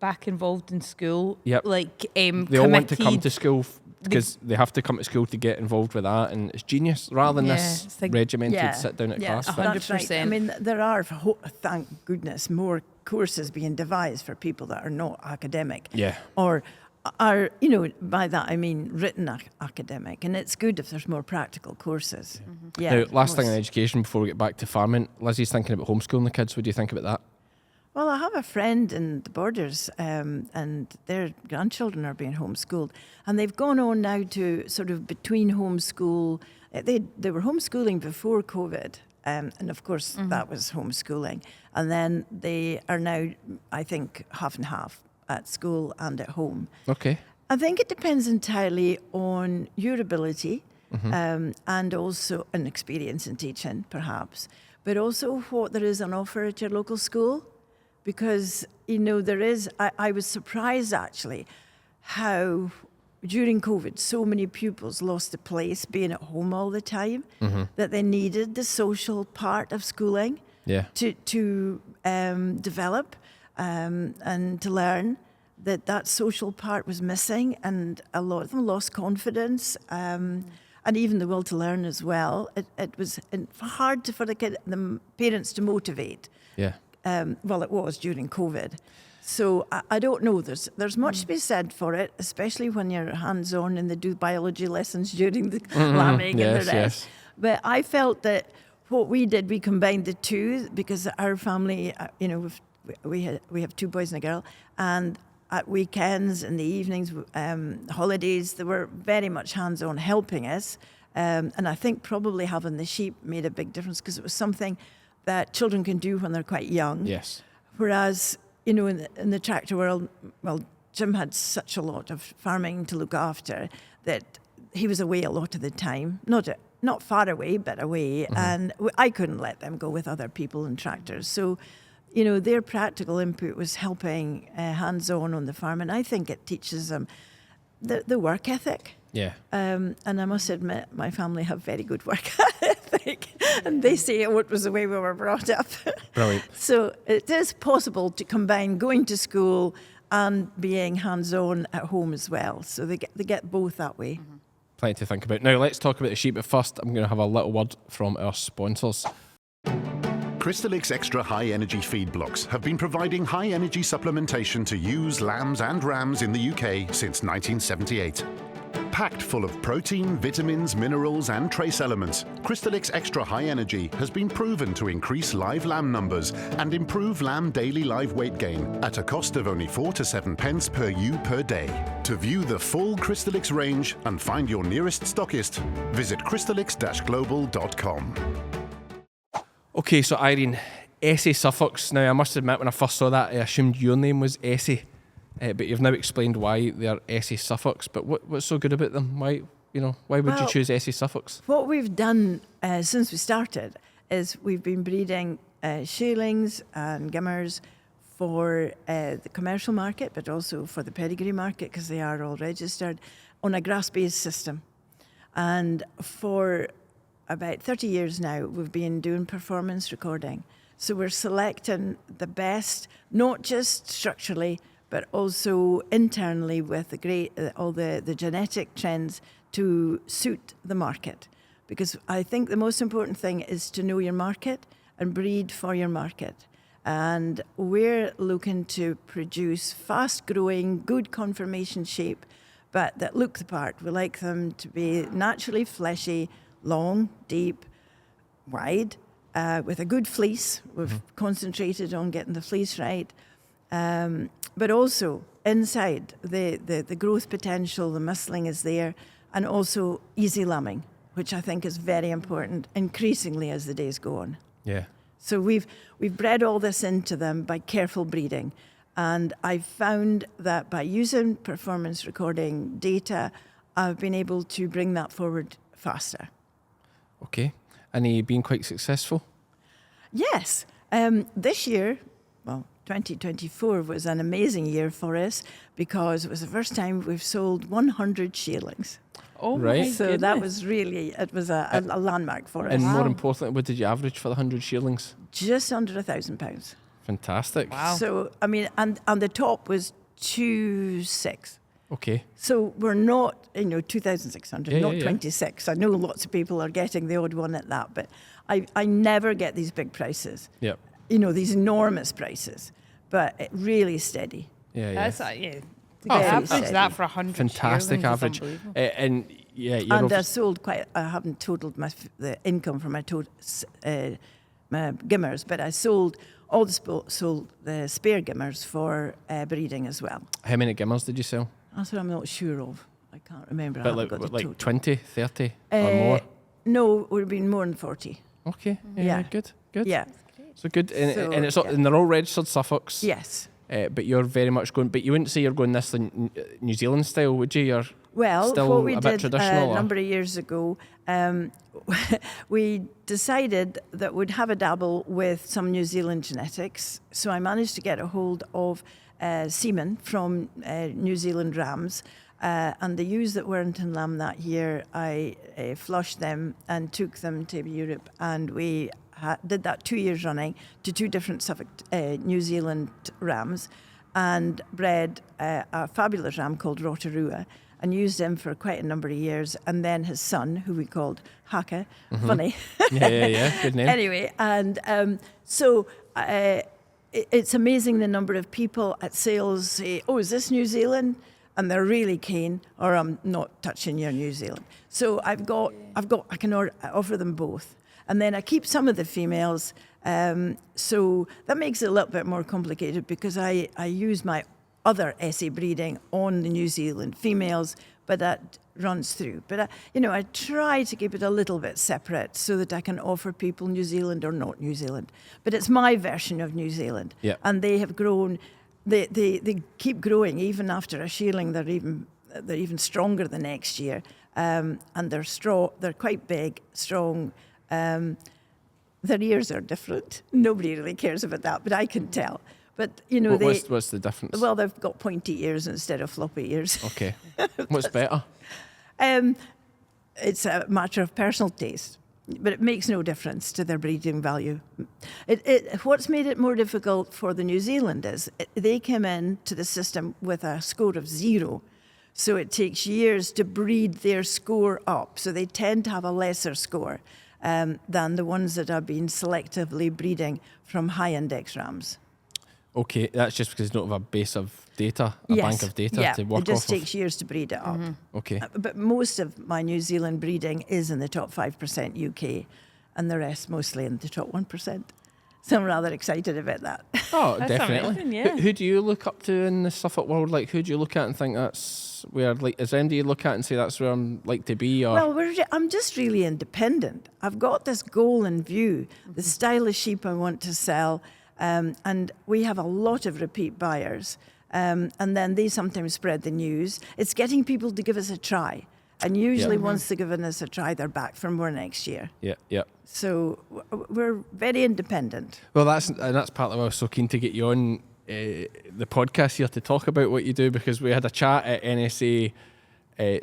Speaker 3: back involved in school.
Speaker 2: Yep.
Speaker 3: Like
Speaker 2: They all want to come
Speaker 3: committed.
Speaker 2: to school because they have to come to school to get involved with that, and it's genius rather than
Speaker 3: Yeah,
Speaker 2: this
Speaker 3: it's like-
Speaker 2: regimented sit down at class.
Speaker 3: that's
Speaker 2: thing.
Speaker 1: That's right.
Speaker 3: 100%.
Speaker 1: I mean, there are, thank goodness, more courses being devised for people that are not academic.
Speaker 2: Yeah.
Speaker 1: Or are, by that I mean written academic. And it's good if there's more practical courses. Yeah.
Speaker 2: Now, last thing
Speaker 1: most-
Speaker 2: on education before we get back to farming. Lizzie's thinking about homeschooling the kids. What do you think about that?
Speaker 1: Well, I have a friend in the Borders, and their grandchildren are being homeschooled, and they've gone on now to sort of between homeschool. They were homeschooling before COVID, and of course that was homeschooling, and then they are now, I think, half and half at school and at home.
Speaker 2: Okay.
Speaker 1: I think it depends entirely on your ability and also an experience in teaching, perhaps, but also what there is on offer at your local school. Because, there is, I was surprised actually how during COVID so many pupils lost the place being at home all the time, that they needed the social part of schooling
Speaker 2: Yeah.
Speaker 1: to develop and to learn. That social part was missing, and a lot of them lost confidence and even the will to learn as well. It was hard for the parents to motivate.
Speaker 2: Yeah.
Speaker 1: Well, it was during COVID. So I don't know. There's much to be said for it, especially when you're hands-on and they do biology lessons during the lambing and the rest.
Speaker 2: Yes.
Speaker 1: But I felt that what we did, we combined the two because our family, we have two boys and a girl, and at weekends and the evenings, holidays, they were very much hands-on helping us. And I think probably having the sheep made a big difference because it was something that children can do when they're quite young.
Speaker 2: Yes.
Speaker 1: Whereas, in the tractor world, well, Jim had such a lot of farming to look after that he was away a lot of the time. Not far away, but away. And I couldn't let them go with other people in tractors. So, their practical input was helping hands-on the farm. And I think it teaches them the work ethic.
Speaker 2: Yeah.
Speaker 1: And I must admit, my family have very good work ethic. And they say it was the way we were brought up.
Speaker 2: Brilliant.
Speaker 1: So it is possible to combine going to school and being hands-on at home as well. So they get both that way.
Speaker 2: Plenty to think about. Now, let's talk about the sheep, but first I'm going to have a little word from our sponsors.
Speaker 5: Crystalyx Extra High Energy Feed Blocks have been providing high energy supplementation to ewes, lambs and rams in the UK since 1978. Packed full of protein, vitamins, minerals and trace elements, Crystalyx Extra High Energy has been proven to increase live lamb numbers and improve lamb daily live weight gain at a cost of only 4 to 7 pence per ewe per day. To view the full Crystalyx range and find your nearest stockist, visit crystalyx-global.com.
Speaker 2: Okay, so Irene, Essie Suffolks. Now, I must admit, when I first saw that, I assumed your name was Essie, but you've now explained why they're Essie Suffolks. But what's so good about them? Why would you
Speaker 1: Well,
Speaker 2: choose Essie Suffolks?
Speaker 1: What we've done since we started is we've been breeding shearlings and gimmers for the commercial market, but also for the pedigree market because they are all registered on a grass-based system. And for about 30 years now, we've been doing performance recording. So we're selecting the best, not just structurally, but also internally with all the genetic trends to suit the market. Because I think the most important thing is to know your market and breed for your market. And we're looking to produce fast-growing, good conformation shape, but that look the part. We like them to be naturally fleshy, long, deep, wide, with a good fleece. We've concentrated on getting the fleece right. But also inside, the growth potential, the muscling is there, and also easy lambing, which I think is very important, increasingly as the days go on.
Speaker 2: Yeah.
Speaker 1: So we've bred all this into them by careful breeding. And I found that by using performance recording data, I've been able to bring that forward faster.
Speaker 2: Okay. And you've been quite successful?
Speaker 1: Yes. This year, 2024 was an amazing year for us because it was the first time we've sold 100 shearlings.
Speaker 3: Oh,
Speaker 2: Right.
Speaker 3: my
Speaker 1: So
Speaker 3: goodness.
Speaker 1: that was really, it was a landmark for us.
Speaker 2: And more importantly, what did you average for the 100 shearlings?
Speaker 1: Just under £1,000.
Speaker 2: Fantastic.
Speaker 3: Wow.
Speaker 1: So, I mean, and the top was 2,600.
Speaker 2: Okay.
Speaker 1: So we're not, 2,600,
Speaker 2: Yeah,
Speaker 1: not
Speaker 2: yeah.
Speaker 1: 26. I know lots of people are getting the odd one at that, but I never get these big prices,
Speaker 2: Yep.
Speaker 1: these enormous prices, but it really steady.
Speaker 2: Yeah, yeah.
Speaker 3: That's yeah.
Speaker 2: Oh,
Speaker 3: The
Speaker 1: very
Speaker 3: average
Speaker 1: steady.
Speaker 3: that for 100
Speaker 2: Fantastic
Speaker 3: shearlings is
Speaker 2: average.
Speaker 3: unbelievable.
Speaker 2: And yeah, you're
Speaker 1: And I
Speaker 2: obvi-
Speaker 1: sold I haven't totaled the income from my gimmers, but I sold sold the spare gimmers for breeding as well.
Speaker 2: how many gimmers did you sell?
Speaker 1: That's what I'm not sure of. I can't remember. I
Speaker 2: But
Speaker 1: haven't got the
Speaker 2: like
Speaker 1: total.
Speaker 2: 20, 30 or more?
Speaker 1: No, it would have been more than 40.
Speaker 2: Okay. Yeah,
Speaker 1: Yeah.
Speaker 2: good. Good.
Speaker 1: Yeah.
Speaker 2: So good. And,
Speaker 1: So,
Speaker 2: and it's all,
Speaker 1: yeah.
Speaker 2: and they're all registered Suffolks.
Speaker 1: Yes.
Speaker 2: But you're very much going. But you wouldn't say you're going this New Zealand style, would you? You're
Speaker 1: Well,
Speaker 2: still
Speaker 1: what we
Speaker 2: a bit
Speaker 1: did
Speaker 2: traditional.
Speaker 1: a
Speaker 2: or-
Speaker 1: number of years ago, we decided that we'd have a dabble with some New Zealand genetics. So I managed to get a hold of semen from New Zealand rams. And the ewes that weren't in lamb that year, I flushed them and took them to Europe. And we did that 2 years running to 2 different Suffolk, New Zealand rams, and bred a fabulous ram called Rotorua, and used him for quite a number of years. And then his son, who we called Haka, funny.
Speaker 2: yeah. Good name.
Speaker 1: Anyway, and so it's amazing the number of people at sales say, "Oh, is this New Zealand?" And they're really keen, or I'm not touching your New Zealand. So I can offer them both. And then I keep some of the females. So that makes it a little bit more complicated because I use my other Essie breeding on the New Zealand females, but that runs through. But I try to keep it a little bit separate so that I can offer people New Zealand or not New Zealand. But it's my version of New Zealand.
Speaker 2: Yeah.
Speaker 1: And they have grown. They keep growing even after a shearling. They're even stronger the next year, and they're strong. They're quite big, strong. Their ears are different. Nobody really cares about that, but I can tell. But
Speaker 2: What's the difference?
Speaker 1: well, they've got pointy ears instead of floppy ears.
Speaker 2: Okay. What's better?
Speaker 1: It's a matter of personal taste, but it makes no difference to their breeding value. What's made it more difficult for the New Zealanders, they came into the system with a score of 0. So it takes years to breed their score up. So they tend to have a lesser score than the ones that have been selectively breeding from high index rams.
Speaker 2: Okay, that's just because you don't have a base of data, a bank of data
Speaker 1: yeah,
Speaker 2: to work
Speaker 1: it just
Speaker 2: off
Speaker 1: takes years to breed it up.
Speaker 2: Okay.
Speaker 1: But most of my New Zealand breeding is in the top 5% UK, and the rest mostly in the top 1%. So I'm rather excited about that.
Speaker 2: Oh,
Speaker 3: That's
Speaker 2: definitely.
Speaker 3: amazing, yeah.
Speaker 2: Who do you look up to in the Suffolk world? Like, who do you look at and think that's where, like, is there anybody you look at and say that's where I'm like to be? Or
Speaker 1: Well, I'm just really independent. I've got this goal in view, the style of sheep I want to sell, and we have a lot of repeat buyers. And then they sometimes spread the news. It's getting people to give us a try. And usually once they've given us a try, they're back for more next year.
Speaker 2: yeah.
Speaker 1: So we're very independent.
Speaker 2: Well, that's partly why I was so keen to get you on the podcast here to talk about what you do, because we had a chat at NSA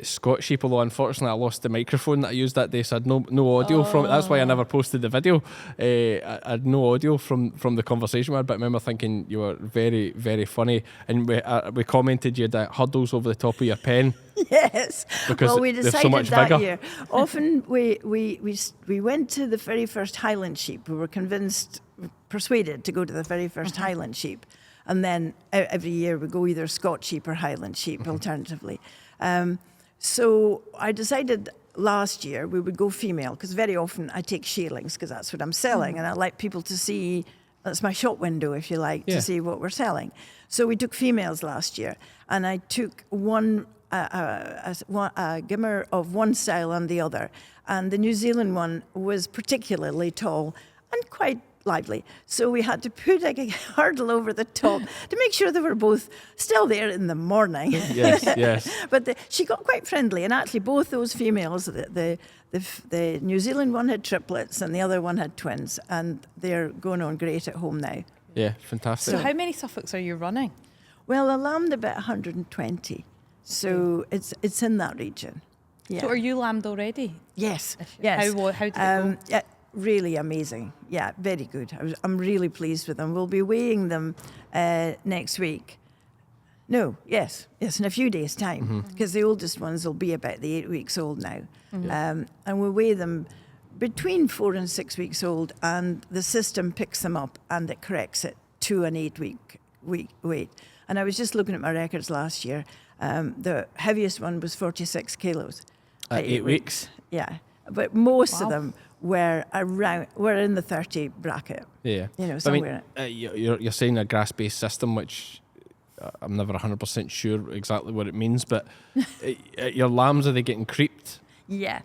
Speaker 2: Scott Sheep, although unfortunately I lost the microphone that I used that day, so I had no audio from it. That's why I never posted the video. I had no audio from the conversation we had, but I remember thinking you were very, very funny, and we commented you had hurdles over the top of your pen.
Speaker 1: Yes.
Speaker 2: Because
Speaker 1: well, we
Speaker 2: they're so
Speaker 1: decided
Speaker 2: much
Speaker 1: that
Speaker 2: bigger.
Speaker 1: year. Often we went to the very first Highland sheep. We were persuaded to go to the very first Highland sheep. And then every year we go either Scotch sheep or Highland sheep alternatively. So I decided last year we would go female, because very often I take shearlings because that's what I'm selling. And I like people to see, that's my shop window, if you like,
Speaker 2: Yeah.
Speaker 1: to see what we're selling. So we took females last year, and I took a gimmer of one style and the other. And the New Zealand one was particularly tall and quite lively. So we had to put a hurdle over the top to make sure they were both still there in the morning.
Speaker 2: Yes.
Speaker 1: But she got quite friendly, and actually both those females, the New Zealand one had triplets and the other one had twins, and they're going on great at home now.
Speaker 2: Yeah, fantastic.
Speaker 3: So how many Suffolks are you running?
Speaker 1: Well, I lambed about 120, so it's in that region. Yeah.
Speaker 3: So are you lambed already?
Speaker 1: Yes. Yes.
Speaker 3: How did it go?
Speaker 1: Yeah, really amazing. Yeah, very good. I'm really pleased with them. We'll be weighing them next week. No, yes, in a few days' time, because the oldest ones will be about the 8 weeks old now. And we'll weigh them between 4 and 6 weeks old, and the system picks them up and it corrects it to an 8 week weight. And I was just looking at my records last year. The heaviest one was 46 kilos.
Speaker 2: At 8 weeks?
Speaker 1: Yeah. But most of
Speaker 3: Wow.
Speaker 1: them were in the 30 bracket.
Speaker 2: Yeah.
Speaker 1: You know,
Speaker 2: But I mean,
Speaker 1: somewhere.
Speaker 2: you're saying a grass-based system, which I'm never 100% sure exactly what it means, but your lambs, are they getting creeped?
Speaker 1: Yeah.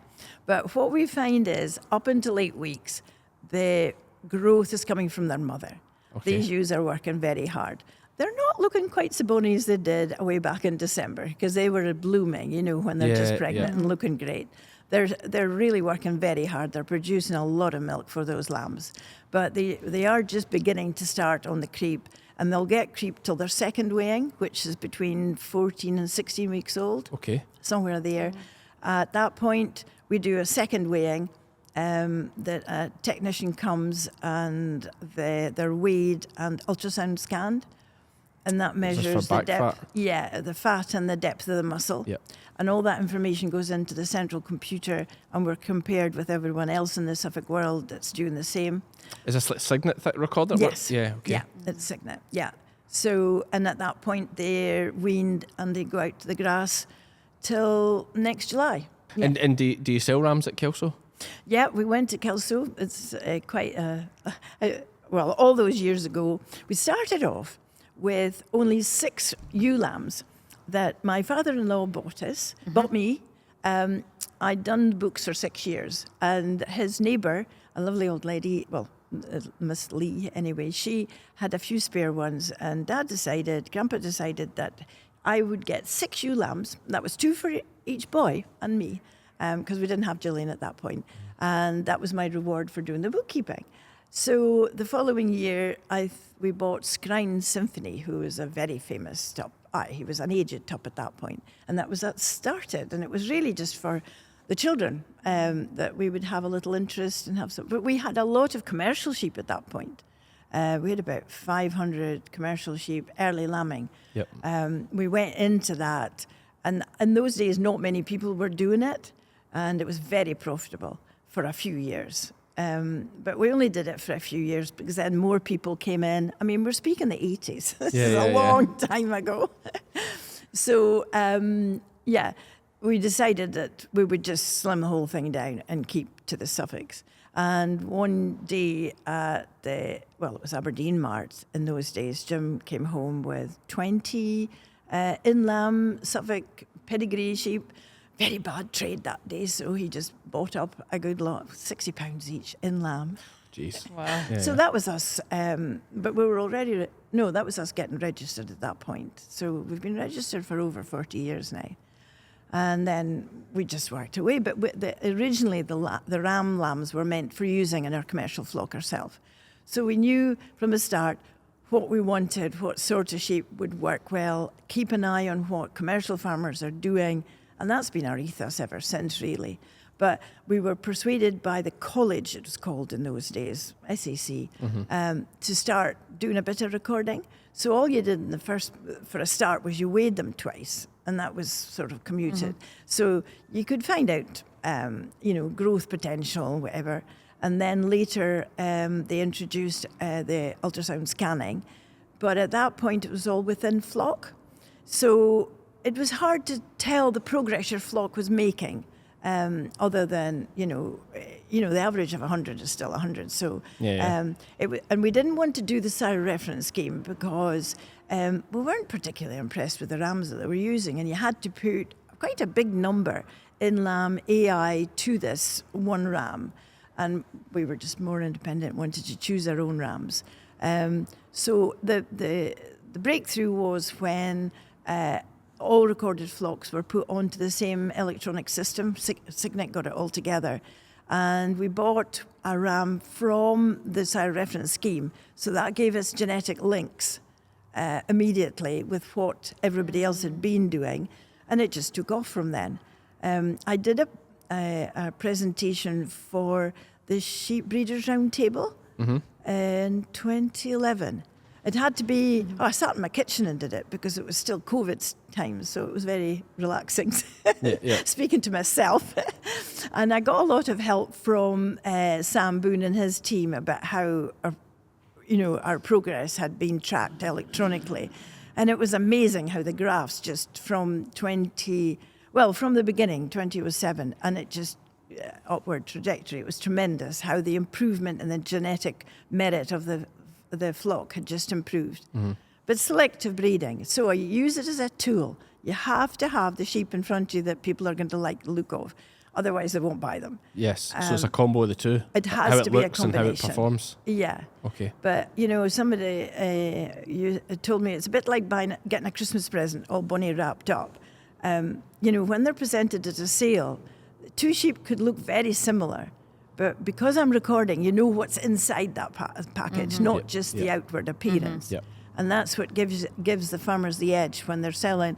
Speaker 1: But what we find is up until 8 weeks, the growth is coming from their mother.
Speaker 2: Okay.
Speaker 1: These ewes are working very hard. They're not looking quite so bony as they did way back in December, because they were blooming, you know, when they're just
Speaker 2: Yeah,
Speaker 1: pregnant
Speaker 2: yeah.
Speaker 1: and looking great. They're really working very hard. They're producing a lot of milk for those lambs. But they are just beginning to start on the creep, and they'll get creep till their second weighing, which is between 14 and 16 weeks old,
Speaker 2: Okay.
Speaker 1: somewhere there. At that point, we do a second weighing. That a technician comes and they're weighed and ultrasound scanned, and that
Speaker 2: this
Speaker 1: measures
Speaker 2: for
Speaker 1: the
Speaker 2: back
Speaker 1: depth.
Speaker 2: fat?
Speaker 1: Yeah, the fat and the depth of the muscle.
Speaker 2: Yep.
Speaker 1: And all that information goes into the central computer, and we're compared with everyone else in the Suffolk world that's doing the same.
Speaker 2: Is this like Signet recorder?
Speaker 1: Yes.
Speaker 2: Yeah, okay.
Speaker 1: Yeah, it's Signet. Yeah. So, and at that point, they're weaned and they go out to the grass till next July. Yeah.
Speaker 2: And do you sell rams at Kelso?
Speaker 1: Yeah, we went to Kelso. It's quite well, all those years ago. We started off with only 6 ewe lambs that my father-in-law bought me. I'd done books for 6 years, and his neighbour, a lovely old lady, well, Miss Lee anyway, she had a few spare ones, and Grandpa decided that I would get 6 ewe lambs. That was 2 for each boy and me, because we didn't have Gillian at that point. And that was my reward for doing the bookkeeping. So the following year, we bought Scrine Symphony, who was a very famous top. He was an aged top at that point. And that started. And it was really just for the children that we would have a little interest and have some. But we had a lot of commercial sheep at that point. We had about 500 commercial sheep, early lambing.
Speaker 2: Yep.
Speaker 1: We went into that. And in those days, not many people were doing it. And it was very profitable for a few years. But we only did it for a few years because then more people came in. I mean, we're speaking the 80s. This is a long time ago. So, we decided that we would just slim the whole thing down and keep to the Suffolks. And one day at it was Aberdeen Mart in those days, Jim came home with 20 in-lamb Suffolk pedigree sheep. Very bad trade that day, so he just bought up a good lot, £60 each in lamb.
Speaker 2: Jeez.
Speaker 3: Wow.
Speaker 2: Yeah,
Speaker 1: So
Speaker 2: yeah.
Speaker 1: that was us, but we were already, that was us getting registered at that point. So we've been registered for over 40 years now. And then we just worked away. But originally the ram lambs were meant for using in our commercial flock ourselves. So we knew from the start what we wanted, what sort of sheep would work well, keep an eye on what commercial farmers are doing. And that's been our ethos ever since, really. But we were persuaded by the college, it was called in those days, SAC, to start doing a bit of recording. So all you did for a start was you weighed them twice, and that was sort of commuted. So you could find out, growth potential, whatever. And then later they introduced the ultrasound scanning. But at that point, it was all within flock. So it was hard to tell the progress your flock was making, other than, the average of 100 is still 100. So, and we didn't want to do the sow reference scheme because we weren't particularly impressed with the rams that they were using, and you had to put quite a big number in lamb AI to this one ram. and we were just more independent, wanted to choose our own rams. So the breakthrough was when all recorded flocks were put onto the same electronic system. Cygnet got it all together. And we bought a ram from the sire reference scheme. So that gave us genetic links immediately with what everybody else had been doing. And it just took off from then. I did a presentation for the Sheep Breeders Roundtable in 2011. It had to be, I sat in my kitchen and did it because it was still COVID times, so it was very relaxing speaking to myself. And I got a lot of help from Sam Boone and his team about how our progress had been tracked electronically. And it was amazing how the graphs just from the beginning, 2007, and it just upward trajectory. It was tremendous how the improvement in the genetic merit of the flock had just improved. But selective breeding, so I use it as a tool. You have to have the sheep in front of you that people are going to like the look of. Otherwise, they won't buy them.
Speaker 2: Yes, so it's a combo of the two.
Speaker 1: It has
Speaker 2: how
Speaker 1: to
Speaker 2: it
Speaker 1: be a
Speaker 2: looks and how it
Speaker 1: combination.
Speaker 2: performs.
Speaker 1: Yeah.
Speaker 2: Okay.
Speaker 1: But, somebody told me it's a bit like getting a Christmas present all bunny wrapped up. When they're presented at a sale, two sheep could look very similar. But because I'm recording, you know what's inside that package, not just the outward appearance. And that's what gives the farmers the edge when they're selling.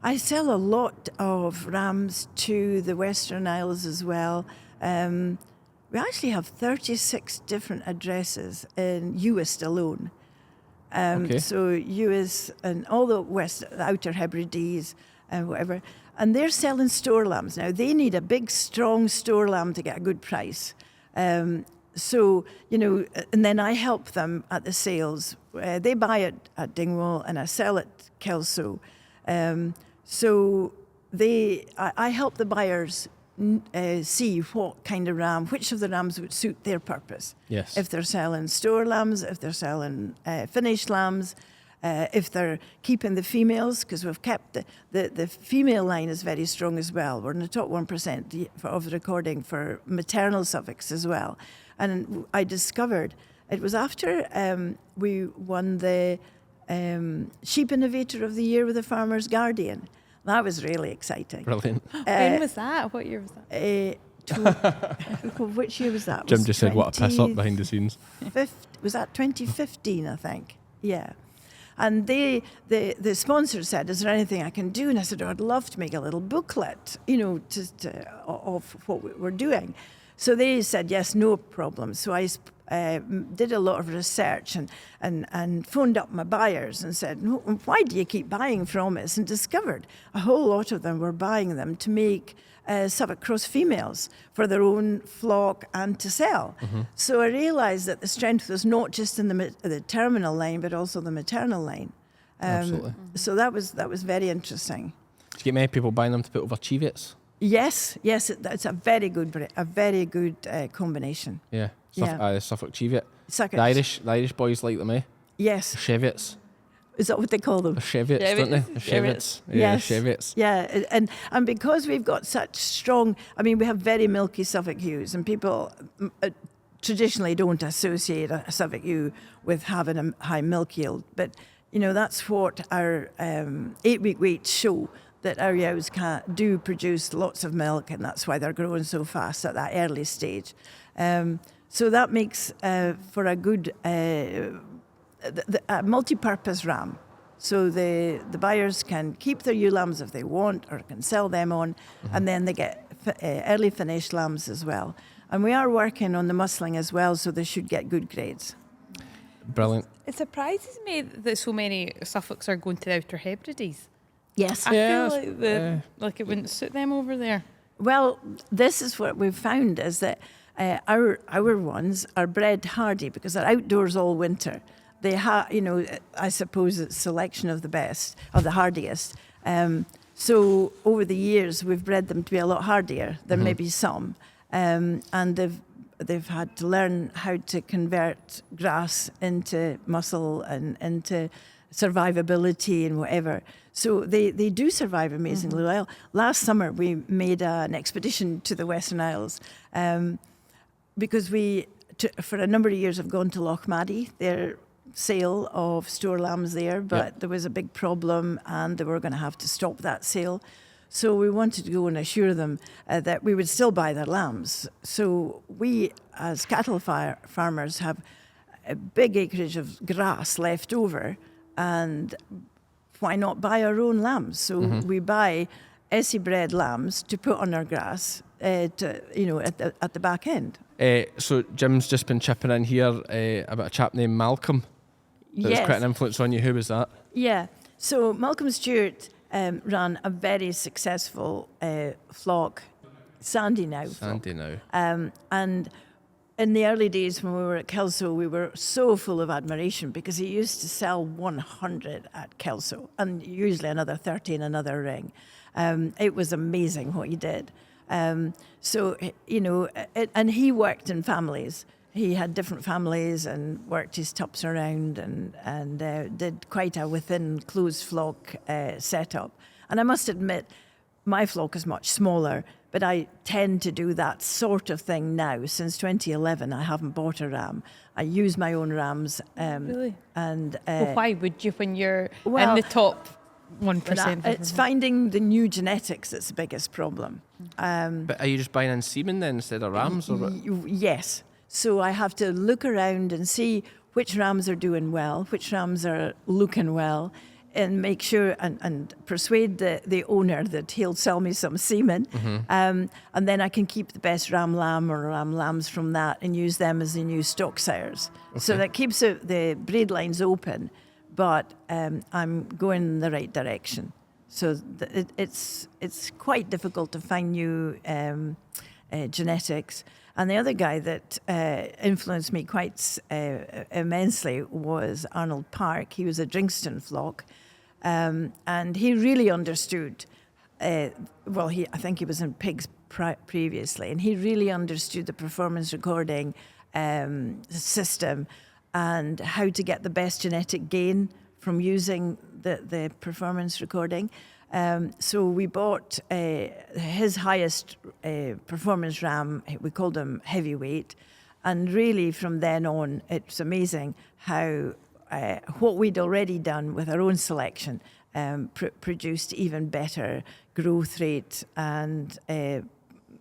Speaker 1: I sell a lot of rams to the Western Isles as well. We actually have 36 different addresses in Uist alone. So Uist and all the Outer Hebrides and whatever. And they're selling store lambs. Now, they need a big, strong store lamb to get a good price. And then I help them at the sales. They buy it at Dingwall and I sell it Kelso. I help the buyers see what kind of ram, which of the rams would suit their purpose.
Speaker 2: Yes.
Speaker 1: If they're selling store lambs, if they're selling finished lambs, if they're keeping the females, because we've kept the female line is very strong as well. We're in the top 1% of the recording for maternal Suffolks as well. And I discovered, it was after we won the Sheep Innovator of the Year with the Farmer's Guardian. That was really exciting.
Speaker 2: Brilliant.
Speaker 3: When was that? What year was that?
Speaker 1: Which year was that?
Speaker 2: Jim just said, what a piss up behind the scenes.
Speaker 1: Was that 2015, I think? Yeah. And the sponsor said, is there anything I can do? And I said, I'd love to make a little booklet, of what we're doing. So they said, yes, no problem. So I did a lot of research and phoned up my buyers and said, no, why do you keep buying from us? And discovered a whole lot of them were buying them to make Suffolk Cross females for their own flock and to sell. So I realised that the strength was not just in the terminal line, but also the maternal line.
Speaker 2: Absolutely.
Speaker 1: So that was very interesting.
Speaker 2: Do you get many people buying them to put over Cheviets?
Speaker 1: Yes, it's a very good combination.
Speaker 2: Yeah. Suffolk Cheviot.
Speaker 1: Suffolk.
Speaker 2: The Irish boys like them, eh?
Speaker 1: Yes.
Speaker 2: Cheviets.
Speaker 1: Is that what they call them?
Speaker 2: Cheviets, don't they? Cheviets. Yeah,
Speaker 1: Yes.
Speaker 2: Cheviets.
Speaker 1: Yeah, and because we've got such strong, we have very milky Suffolk ewes, and people traditionally don't associate a Suffolk ewe with having a high milk yield. But, that's what our 8-week weights show, that our ewes do produce lots of milk, and that's why they're growing so fast at that early stage. So that makes for a good a multi-purpose ram. So the buyers can keep their ewe lambs if they want, or can sell them on, and then they get early finished lambs as well. And we are working on the muscling as well, so they should get good grades.
Speaker 2: Brilliant.
Speaker 3: It surprises me that so many Suffolks are going to the Outer Hebrides.
Speaker 1: Yes.
Speaker 3: I feel like it wouldn't suit them over there.
Speaker 1: Well, this is what we've found, is that our ones are bred hardy because they're outdoors all winter. They have, I suppose it's selection of the best, of the hardiest. So over the years, we've bred them to be a lot hardier than maybe some. And they've had to learn how to convert grass into muscle and into survivability and whatever. So they do survive amazingly well. Last summer, we made an expedition to the Western Isles. because for a number of years have gone to Lochmaddy, their sale of store lambs there, but there was a big problem and they were going to have to stop that sale. So we wanted to go and assure them that we would still buy their lambs. So we, as cattle farmers, have a big acreage of grass left over, and why not buy our own lambs? So we buy Essie bred lambs to put on our grass, at the back end.
Speaker 2: So Jim's just been chipping in here about a chap named Malcolm. That was quite an influence on you. Who was that?
Speaker 1: Yeah. So Malcolm Stewart ran a very successful flock, Sandy now. And in the early days when we were at Kelso, we were so full of admiration because he used to sell 100 at Kelso and usually another 30 in another ring. It was amazing what he did. And he worked in families. He had different families and worked his tups around and did quite a within closed flock setup. And I must admit, my flock is much smaller, but I tend to do that sort of thing now. Since 2011, I haven't bought a ram. I use my own rams.
Speaker 3: Really?
Speaker 1: And
Speaker 3: why would you when you're in the top 1%?
Speaker 1: It's finding the new genetics that's the biggest problem.
Speaker 2: But are you just buying in semen then instead of rams?
Speaker 1: Yes. So I have to look around and see which rams are doing well, which rams are looking well, and make sure and persuade the owner that he'll sell me some semen. And then I can keep the best ram lamb or ram lambs from that and use them as the new stock sires. Okay. So that keeps the breed lines open, but I'm going in the right direction. So it's quite difficult to find new genetics. And the other guy that influenced me quite immensely was Arnold Park. He was a Drinkston flock. And he really understood, I think he was in pigs previously, and he really understood the performance recording system and how to get the best genetic gain from using the performance recording. So we bought his highest performance ram. We called him Heavyweight, and really from then on, it's amazing how what we'd already done with our own selection produced even better growth rate and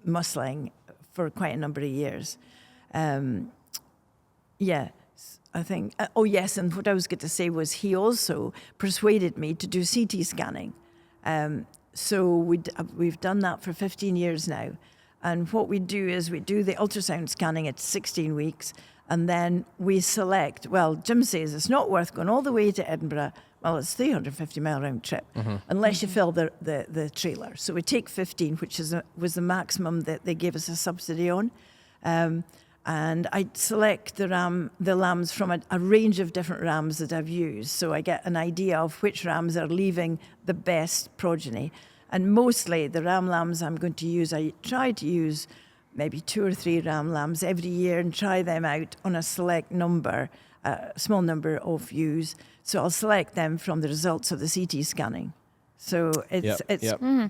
Speaker 1: muscling for quite a number of years. I think. Yes, and what I was going to say was he also persuaded me to do CT scanning. So we've done that for 15 years now. And what we do is we do the ultrasound scanning at 16 weeks, and then we select, well, Jim says it's not worth going all the way to Edinburgh. Well, it's 350-mile round trip, unless you fill the trailer. So we take 15, which was the maximum that they gave us a subsidy on. And I select the lambs from a range of different rams that I've used. So I get an idea of which rams are leaving the best progeny. And mostly the ram lambs I'm going to use, I try to use maybe 2 or 3 ram lambs every year and try them out on a select number, a small number of views. So I'll select them from the results of the CT scanning. So it's the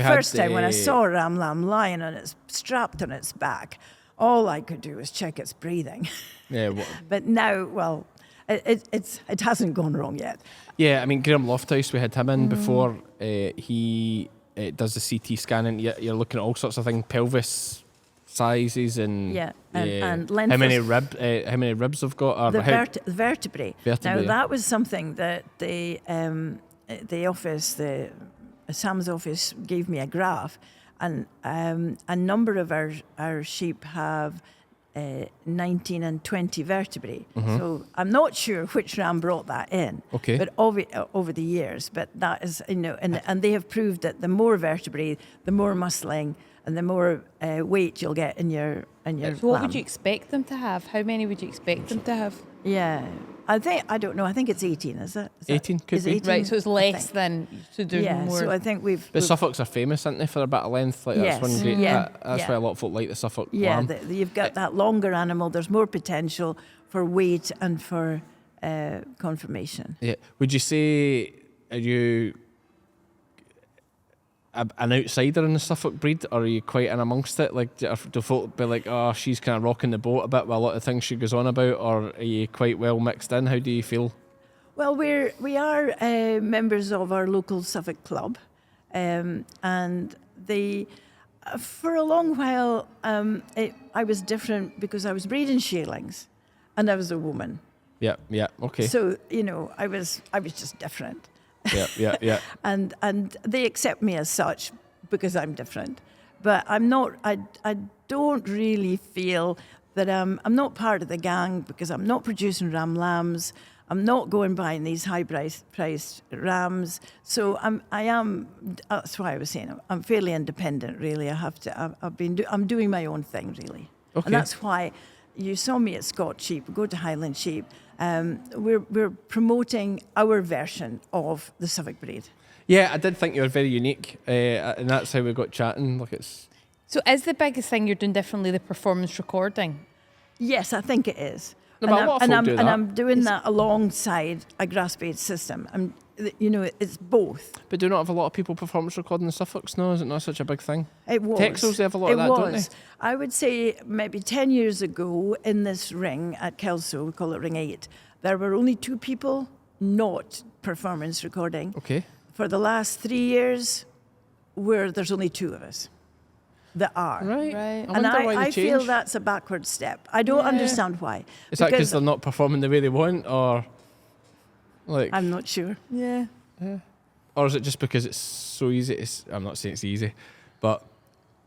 Speaker 1: first time when I saw a ram lamb lying on its strapped on its back, all I could do was check its breathing. But now, it hasn't gone wrong yet.
Speaker 2: Yeah, I mean, Graham Lofthouse, we had him in before. He does the CT scanning. You're looking at all sorts of things, pelvis sizes and length. How many ribs they've got? Or
Speaker 1: the vertebrae. Now that was something that the office, Sam's office, gave me a graph, and a number of our sheep have 19 and 20 vertebrae. So I'm not sure which ram brought that in. Okay. But over the years, but that is, and they have proved that the more vertebrae, the more muscling and the more weight you'll get in your
Speaker 3: So what would you expect them to have? How many would you expect them to have?
Speaker 1: Yeah. I don't know. I think it's 18, is it?
Speaker 2: 18 could be.
Speaker 1: 18?
Speaker 3: Right, so it's less than to do more.
Speaker 1: So I think
Speaker 2: But Suffolks are famous, aren't they, for a bit of length? Like that's one great. That's why a lot of folk like the Suffolk lamb.
Speaker 1: You've got that longer animal. There's more potential for weight and for conformation.
Speaker 2: Yeah. Would you say an outsider in the Suffolk breed, or are you quite in amongst it? Like, do folk be like, oh, she's kind of rocking the boat a bit with a lot of things she goes on about, or are you quite well mixed in? How do you feel?
Speaker 1: Well, we are members of our local Suffolk club, and they, for a long while, I was different because I was breeding shearlings, and I was a woman.
Speaker 2: Yeah, okay.
Speaker 1: So I was just different.
Speaker 2: Yeah.
Speaker 1: And they accept me as such because I'm different. But I'm not. I don't really feel that I'm not part of the gang because I'm not producing ram lambs. I'm not going buying these high-priced rams. So I am. That's why I was saying I'm fairly independent. Really, I'm doing my own thing really,
Speaker 2: Okay.
Speaker 1: and that's why you saw me at Scott Sheep. We go to Highland Sheep. We're promoting our version of the Suffolk breed.
Speaker 2: Yeah, I did think you were very unique, and that's how we got chatting. Like it's.
Speaker 3: So is the biggest thing you're doing differently the performance recording?
Speaker 1: Yes, I think it is.
Speaker 2: No, but a lot of folk do that.
Speaker 1: And I'm doing that alongside a grass-based system. It's both.
Speaker 2: But do not have a lot of people performance recording the Suffolks? No, is it not such a big thing?
Speaker 1: It was.
Speaker 2: Texels, they have a lot of that, don't they?
Speaker 1: I would say maybe 10 years ago in this ring at Kelso, we call it Ring 8, there were only 2 people not performance recording.
Speaker 2: Okay.
Speaker 1: For the last 3 years, there's only 2 of us that are.
Speaker 2: Right.
Speaker 3: Right.
Speaker 2: I wonder why they
Speaker 1: I feel
Speaker 2: changed.
Speaker 1: that's a backward step. I don't understand why.
Speaker 2: Is that because they're not performing the way they want, or like?
Speaker 1: I'm not sure.
Speaker 3: Yeah.
Speaker 2: Or is it just because it's so easy? I'm not saying it's easy, but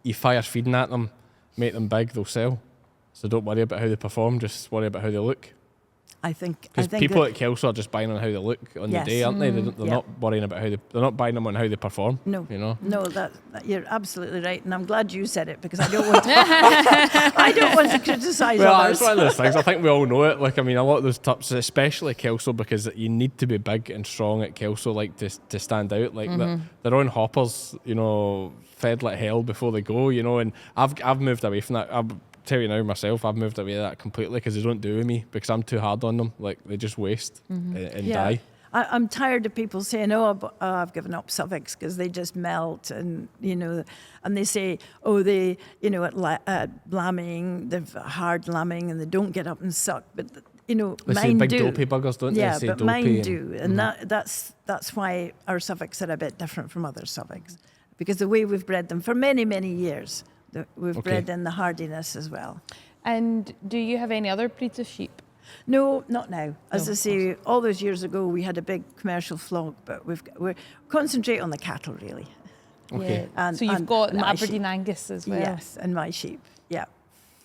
Speaker 2: you fire feeding at them, make them big, they'll sell. So don't worry about how they perform, just worry about how they look.
Speaker 1: I think
Speaker 2: Because people at Kelso are just buying on how they look on
Speaker 1: Yes.
Speaker 2: the day, aren't they? They're not worrying about they're not buying them on how they perform.
Speaker 1: No,
Speaker 2: you know.
Speaker 1: no, that you're absolutely right, and I'm glad you said it because I don't want to. I don't want to criticise
Speaker 2: Well,
Speaker 1: others.
Speaker 2: it's one of those things. I think we all know it. Like, I mean, a lot of those tups, especially Kelso, because you need to be big and strong at Kelso, like to stand out. Like they're on hoppers, fed like hell before they go, And I've moved away from that. I'll tell you now myself, I've moved away from that completely because they don't do with me because I'm too hard on them. Like they just waste and die.
Speaker 1: I'm tired of people saying, I've given up Suffolks because they just melt, and and they say, at lambing, they've hard lambing and they don't get up and suck, but
Speaker 2: They
Speaker 1: mine
Speaker 2: say big
Speaker 1: do.
Speaker 2: dopey buggers, don't they?
Speaker 1: Yeah,
Speaker 2: They say
Speaker 1: but
Speaker 2: dopey
Speaker 1: mine
Speaker 2: and-
Speaker 1: do, and that's why our Suffolks are a bit different from other Suffolks, because the way we've bred them for many, many years, we've bred in the hardiness as well.
Speaker 3: And do you have any other breeds of sheep?
Speaker 1: No, not now. As
Speaker 3: No,
Speaker 1: I
Speaker 3: of
Speaker 1: say, all those years ago, we had a big commercial flock, but we're concentrate on the cattle really.
Speaker 2: Okay.
Speaker 3: Yeah.
Speaker 1: And-
Speaker 3: So you've
Speaker 1: and
Speaker 3: got
Speaker 1: my
Speaker 3: Aberdeen
Speaker 1: sheep.
Speaker 3: Angus as well.
Speaker 1: Yes, and my sheep. Yeah.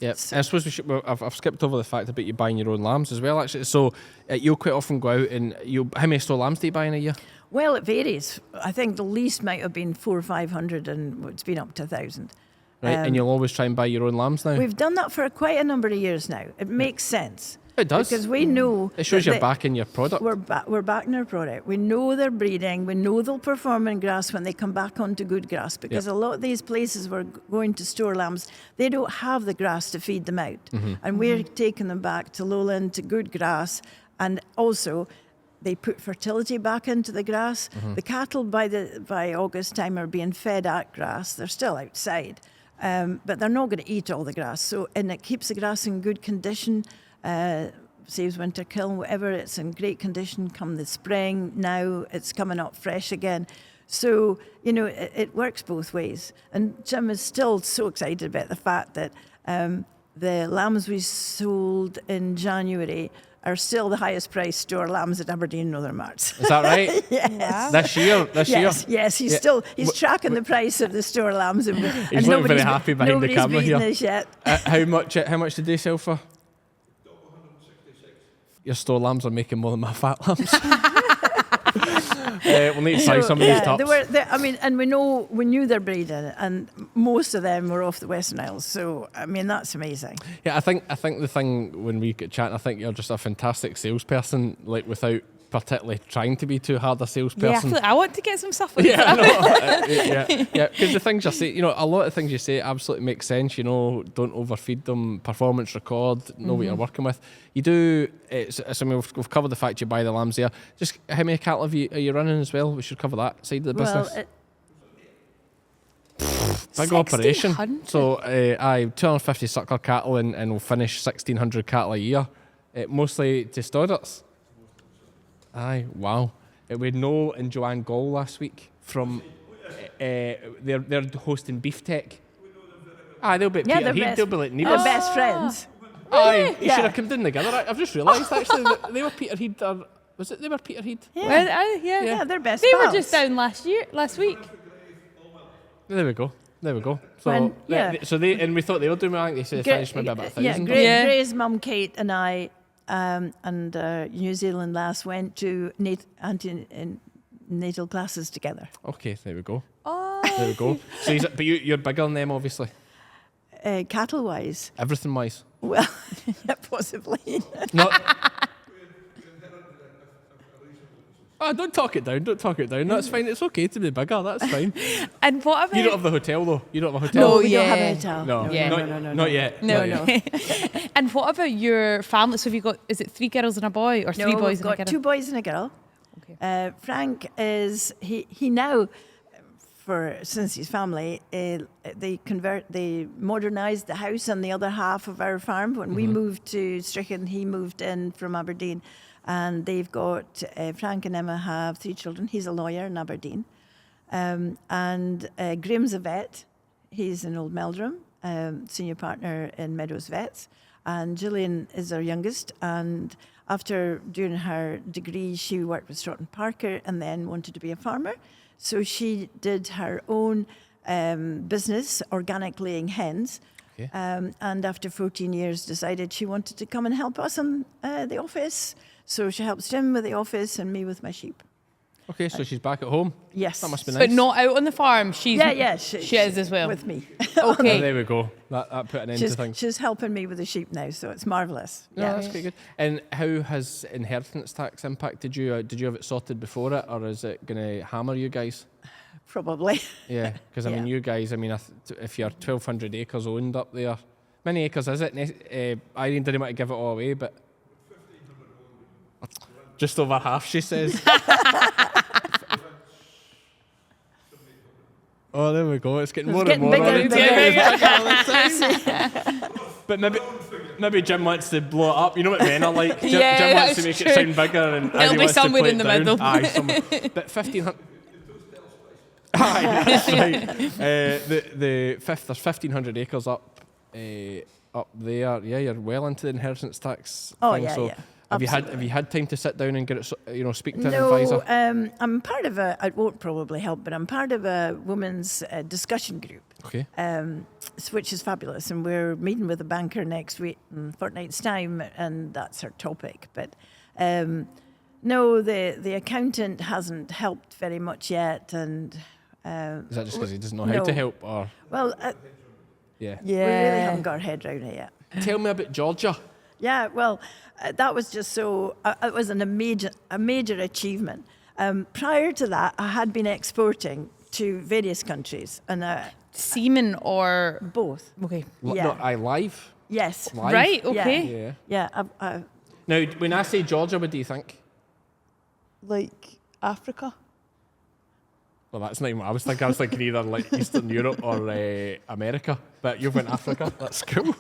Speaker 2: Yeah, I suppose we should. Well, I've skipped over the fact about you buying your own lambs as well. Actually, so you'll quite often go out and how many store lambs do you buy in a year?
Speaker 1: Well, it varies. I think the least might have been 400 or 500, and it's been up to 1,000.
Speaker 2: Right, and you'll always try and buy your own lambs now.
Speaker 1: We've done that for quite a number of years now. It makes sense.
Speaker 2: It does.
Speaker 1: Because we know
Speaker 2: It shows
Speaker 1: that
Speaker 2: you're backing your product.
Speaker 1: We're backing our product. We know they're breeding. We know they'll perform in grass when they come back onto good grass. Because a lot of these places we're going to store lambs, they don't have the grass to feed them out, and we're taking them back to lowland to good grass, and also they put fertility back into the grass. The cattle by August time are being fed at grass. They're still outside, but they're not going to eat all the grass. And it keeps the grass in good condition. Saves winter kill, whatever, it's in great condition come the spring. Now it's coming up fresh again. So, it works both ways. And Jim is still so excited about the fact that the lambs we sold in January are still the highest priced store lambs at Aberdeen Northern Marts.
Speaker 2: Is that right?
Speaker 1: Yes.
Speaker 3: Wow.
Speaker 2: This year?
Speaker 1: Yes, he's tracking the price of the store lambs, and
Speaker 2: He's looking very happy behind the camera here.
Speaker 1: Nobody's beaten us yet.
Speaker 2: How much did they sell for? Your store lambs are making more than my fat lambs. We'll need to try some of these tops.
Speaker 1: And we knew they're breeding, and most of them were off the Western Isles. So that's amazing.
Speaker 2: Yeah, I think the thing when we get chatting, I think you're just a fantastic salesperson, like without particularly trying to be too hard a
Speaker 3: Yeah, I
Speaker 2: salesperson.
Speaker 3: feel like I want to get some stuff.
Speaker 2: Yeah, I know. Yeah. Because the things you say, a lot of things you say absolutely make sense. Don't overfeed them. Performance record. Know what you're working with. You do. We've covered the fact you buy the lambs there. Just how many cattle are you running as well? We should cover that side of the business. Big operation.
Speaker 3: 1600?
Speaker 2: So, 250 suckler cattle and we'll finish 1,600 cattle a year. Mostly to Stoddarts. Aye, wow. We had Noel and Joanne Gall last week from... they're hosting Beef Tech. They'll be at Peter Heath. They'll be like
Speaker 1: They're
Speaker 2: neighbours.
Speaker 1: best friends.
Speaker 2: Aye, you
Speaker 1: Yeah.
Speaker 2: should have come down together. I've just realised actually that they were Peter Heath. Was it they were Peter Heath?
Speaker 1: Yeah,
Speaker 3: Well,
Speaker 1: yeah, they're best
Speaker 3: They were
Speaker 1: pals.
Speaker 3: just down last week.
Speaker 2: There we go. So,
Speaker 1: When- yeah.
Speaker 2: and we thought they were doing well. I think they said they finished maybe about 1,000.
Speaker 3: Yeah.
Speaker 1: Gray's mum Kate and I and New Zealand lass went to antenatal classes together.
Speaker 2: Okay, there we go.
Speaker 3: Oh.
Speaker 2: There we go. So but you're bigger than them, obviously.
Speaker 1: Cattle wise,
Speaker 2: Everything wise.
Speaker 1: well, yeah, possibly.
Speaker 2: Not. Don't talk it down. That's fine. It's okay to be bigger. That's fine.
Speaker 3: And what about...
Speaker 2: You don't have the hotel though. You don't have a hotel.
Speaker 1: No,
Speaker 3: Oh,
Speaker 1: we don't have
Speaker 3: yeah.
Speaker 1: a hotel.
Speaker 2: No,
Speaker 3: Yeah.
Speaker 2: not yet.
Speaker 3: No,
Speaker 2: Not
Speaker 3: no.
Speaker 2: yet.
Speaker 3: And what about your family? So have you got, is it 3 girls and a boy or 3
Speaker 1: No,
Speaker 3: boys
Speaker 1: we've
Speaker 3: and a
Speaker 1: got
Speaker 3: girl?
Speaker 1: 2 boys and a girl.
Speaker 3: Okay.
Speaker 1: Frank is he now, since his family, they modernised the house on the other half of our farm. When we moved to Strichen, he moved in from Aberdeen, and they've got Frank and Emma have 3 children. He's a lawyer in Aberdeen, and Graham's a vet. He's in Old Meldrum, senior partner in Meadows Vets, and Gillian is our youngest. And after doing her degree, she worked with Stratton Parker and then wanted to be a farmer. So she did her own business, organic laying hens.
Speaker 2: Okay.
Speaker 1: And after 14 years, decided she wanted to come and help us in the office. So she helps Jim with the office and me with my sheep.
Speaker 2: Okay, so she's back at home.
Speaker 1: Yes.
Speaker 2: That must be nice.
Speaker 3: But not out on the farm. She's
Speaker 1: She
Speaker 3: is as well.
Speaker 1: With me.
Speaker 3: Okay.
Speaker 2: There we go. That put an end to things.
Speaker 1: She's helping me with the sheep now, so it's marvellous.
Speaker 2: No, that's quite good. And how has inheritance tax impacted you? Did you have it sorted before it, or is it going to hammer you guys?
Speaker 1: Probably.
Speaker 2: Yeah, because I mean,
Speaker 1: Yeah.
Speaker 2: you guys. I mean, if you're 1,200 acres owned up there, how many acres is it? Irene didn't want to give it all away, but just over half, she says. Oh, there we go. It's getting more and more.
Speaker 1: bigger
Speaker 2: all the
Speaker 1: and
Speaker 2: time. But maybe Jim wants to blow it up. You know what men are like. Jim
Speaker 3: Yeah,
Speaker 2: wants to
Speaker 3: that's
Speaker 2: make it
Speaker 3: true.
Speaker 2: sound bigger, and
Speaker 3: It'll
Speaker 2: Irene
Speaker 3: be
Speaker 2: wants to
Speaker 3: somewhere
Speaker 2: play
Speaker 3: in
Speaker 2: it
Speaker 3: the
Speaker 2: down.
Speaker 3: middle.
Speaker 2: Aye, somewhere. But 1,500. Aye, that's right. There's 1,500 acres up there. Yeah, you're well into the inheritance tax.
Speaker 1: Oh,
Speaker 2: thing.
Speaker 1: yeah,
Speaker 2: So
Speaker 1: yeah.
Speaker 2: have you
Speaker 1: Absolutely.
Speaker 2: had time to sit down and get it? Speak to an advisor.
Speaker 1: No, I'm part of it won't probably help, but I'm part of a women's discussion group.
Speaker 2: Okay.
Speaker 1: Which is fabulous, and we're meeting with a banker next week in fortnight's time, and that's our topic. But no, the accountant hasn't helped very much yet, and
Speaker 2: Is that just because he doesn't know how to
Speaker 1: no.
Speaker 2: help, or
Speaker 1: well,
Speaker 2: yeah?
Speaker 1: we really haven't got our head around it yet.
Speaker 2: Tell me about Georgia.
Speaker 1: Yeah, well, that was just so. It was a major achievement. Prior to that, I had been exporting to various countries, and
Speaker 3: Semen or...
Speaker 1: both.
Speaker 3: Okay.
Speaker 1: Yeah.
Speaker 2: No, I live.
Speaker 1: Yes.
Speaker 2: Live.
Speaker 3: Right, okay.
Speaker 2: Yeah.
Speaker 1: Yeah.
Speaker 2: Now, when I say Georgia, what do you think?
Speaker 1: Like Africa.
Speaker 2: Well, that's not even what I was thinking. I was thinking either like Eastern Europe or America. But you've went Africa. That's cool.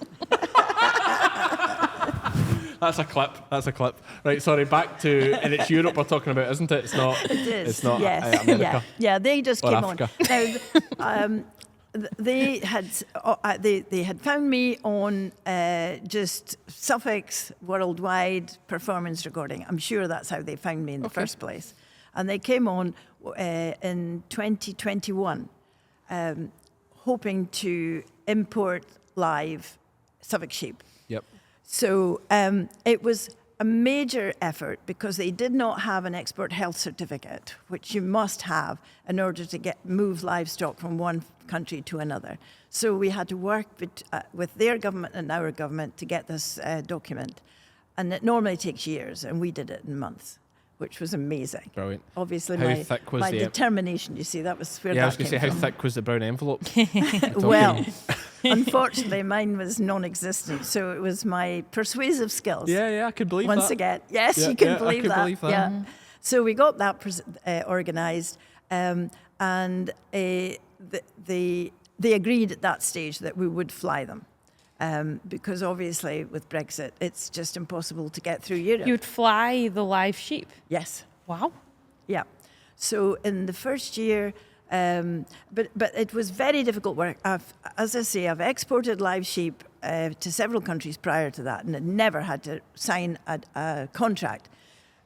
Speaker 2: That's a clip. Right, sorry, back to... And it's Europe we're talking about, isn't it? It's not...
Speaker 1: It is.
Speaker 2: It's not
Speaker 1: yes.
Speaker 2: America.
Speaker 1: Yeah, they just
Speaker 2: Or
Speaker 1: came
Speaker 2: Africa.
Speaker 1: on. Now, they had found me on just Suffolk's worldwide performance recording. I'm sure that's how they found me in the first place. And they came on in 2021, hoping to import live Suffolk sheep.
Speaker 2: Yep.
Speaker 1: So it was a major effort because they did not have an export health certificate, which you must have in order to move livestock from one country to another. So we had to work with their government and our government to get this document. And it normally takes years, and we did it in months, which was amazing.
Speaker 2: Brilliant.
Speaker 1: Obviously,
Speaker 2: How
Speaker 1: my
Speaker 2: thick was the...
Speaker 1: determination, you see, that was where
Speaker 2: Yeah, I was
Speaker 1: that
Speaker 2: going to say,
Speaker 1: came
Speaker 2: how
Speaker 1: from.
Speaker 2: thick was the brown envelope?
Speaker 1: Well, unfortunately, mine was non-existent, so it was my persuasive skills.
Speaker 2: Yeah, I could believe
Speaker 1: Once
Speaker 2: that.
Speaker 1: again, yes,
Speaker 2: Yeah,
Speaker 1: you can
Speaker 2: yeah, I
Speaker 1: believe,
Speaker 2: can
Speaker 1: that.
Speaker 2: believe that.
Speaker 1: Yeah. So we got that organised, and they agreed at that stage that we would fly them. Because obviously with Brexit, it's just impossible to get through Europe.
Speaker 3: You'd fly the live sheep.
Speaker 1: Yes.
Speaker 3: Wow.
Speaker 1: Yeah. So in the first year, but it was very difficult work. As I say, I've exported live sheep to several countries prior to that, and had never had to sign a contract.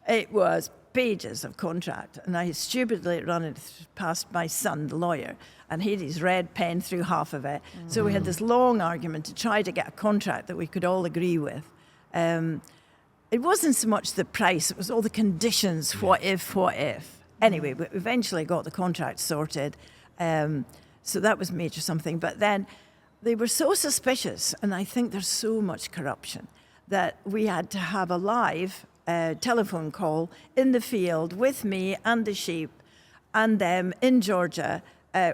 Speaker 1: It was pages of contract, and I stupidly run it past my son, the lawyer, and he had his red pen through half of it. So we had this long argument to try to get a contract that we could all agree with. It wasn't so much the price, it was all the conditions, what if. Anyway, we eventually got the contract sorted. So that was major something. But then they were so suspicious, and I think there's so much corruption, that we had to have a live telephone call in the field with me and the sheep and them in Georgia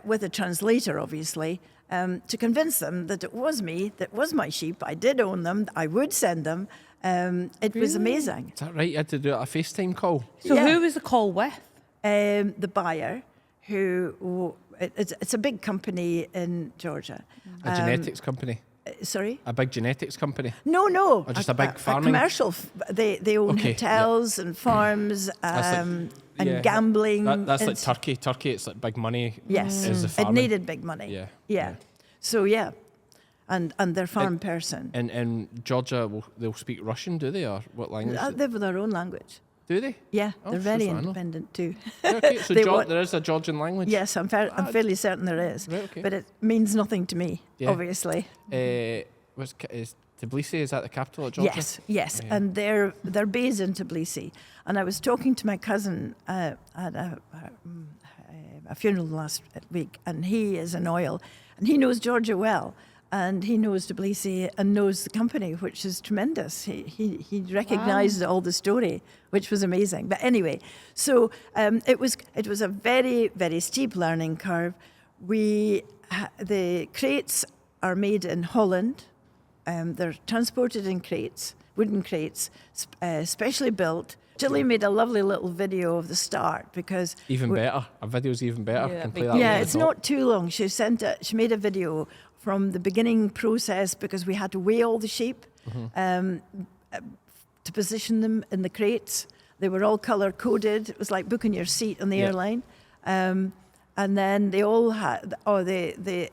Speaker 1: with a translator, obviously, to convince them that it was me, that was my sheep. I did own them. I would send them. It was amazing.
Speaker 2: Is that right? You had to do a FaceTime call?
Speaker 3: So
Speaker 1: Yeah.
Speaker 3: who was the call with?
Speaker 1: The buyer, who it's a big company in Georgia.
Speaker 2: A genetics company?
Speaker 1: Sorry?
Speaker 2: A big genetics company?
Speaker 1: No.
Speaker 2: Or just a big farming?
Speaker 1: commercial. They own
Speaker 2: Okay,
Speaker 1: hotels and farms and gambling.
Speaker 2: That's like
Speaker 1: It's-
Speaker 2: Turkey. Turkey, it's like big money.
Speaker 1: Yes,
Speaker 2: Is the
Speaker 1: it
Speaker 2: farming.
Speaker 1: needed big money.
Speaker 2: Yeah.
Speaker 1: So and they're farm person.
Speaker 2: In Georgia, they'll speak Russian, do they? Or what language?
Speaker 1: They have their own language.
Speaker 2: Do they?
Speaker 1: Yeah,
Speaker 2: Oh,
Speaker 1: they're
Speaker 2: sure,
Speaker 1: very
Speaker 2: so I know.
Speaker 1: independent too.
Speaker 2: Okay, so
Speaker 1: They want-
Speaker 2: there is a Georgian language?
Speaker 1: Yes, I'm fairly certain there is.
Speaker 2: Right, okay.
Speaker 1: But it means nothing to me,
Speaker 2: Yeah.
Speaker 1: obviously.
Speaker 2: Is Tbilisi, is that the capital of Georgia?
Speaker 1: Yes,
Speaker 2: Yeah.
Speaker 1: and they're based in Tbilisi. And I was talking to my cousin at a funeral last week, and he is in oil, and he knows Georgia well, and he knows Tbilisi and knows the company, which is tremendous. He recognised all the story, which was amazing. But anyway, so it was a very, very steep learning curve. The crates are made in Holland. They're transported in crates, wooden crates, specially built. Julie made a lovely little video of the start because
Speaker 2: Even better. A video's even better.
Speaker 3: Yeah,
Speaker 2: Can play
Speaker 3: big-
Speaker 2: that
Speaker 1: yeah,
Speaker 2: over
Speaker 1: it's
Speaker 2: the top.
Speaker 1: not too long. She made a video from the beginning process because we had to weigh all the sheep to position them in the crates. They were all color coded. It was like booking your seat on the
Speaker 2: Yeah.
Speaker 1: airline. And then they all had the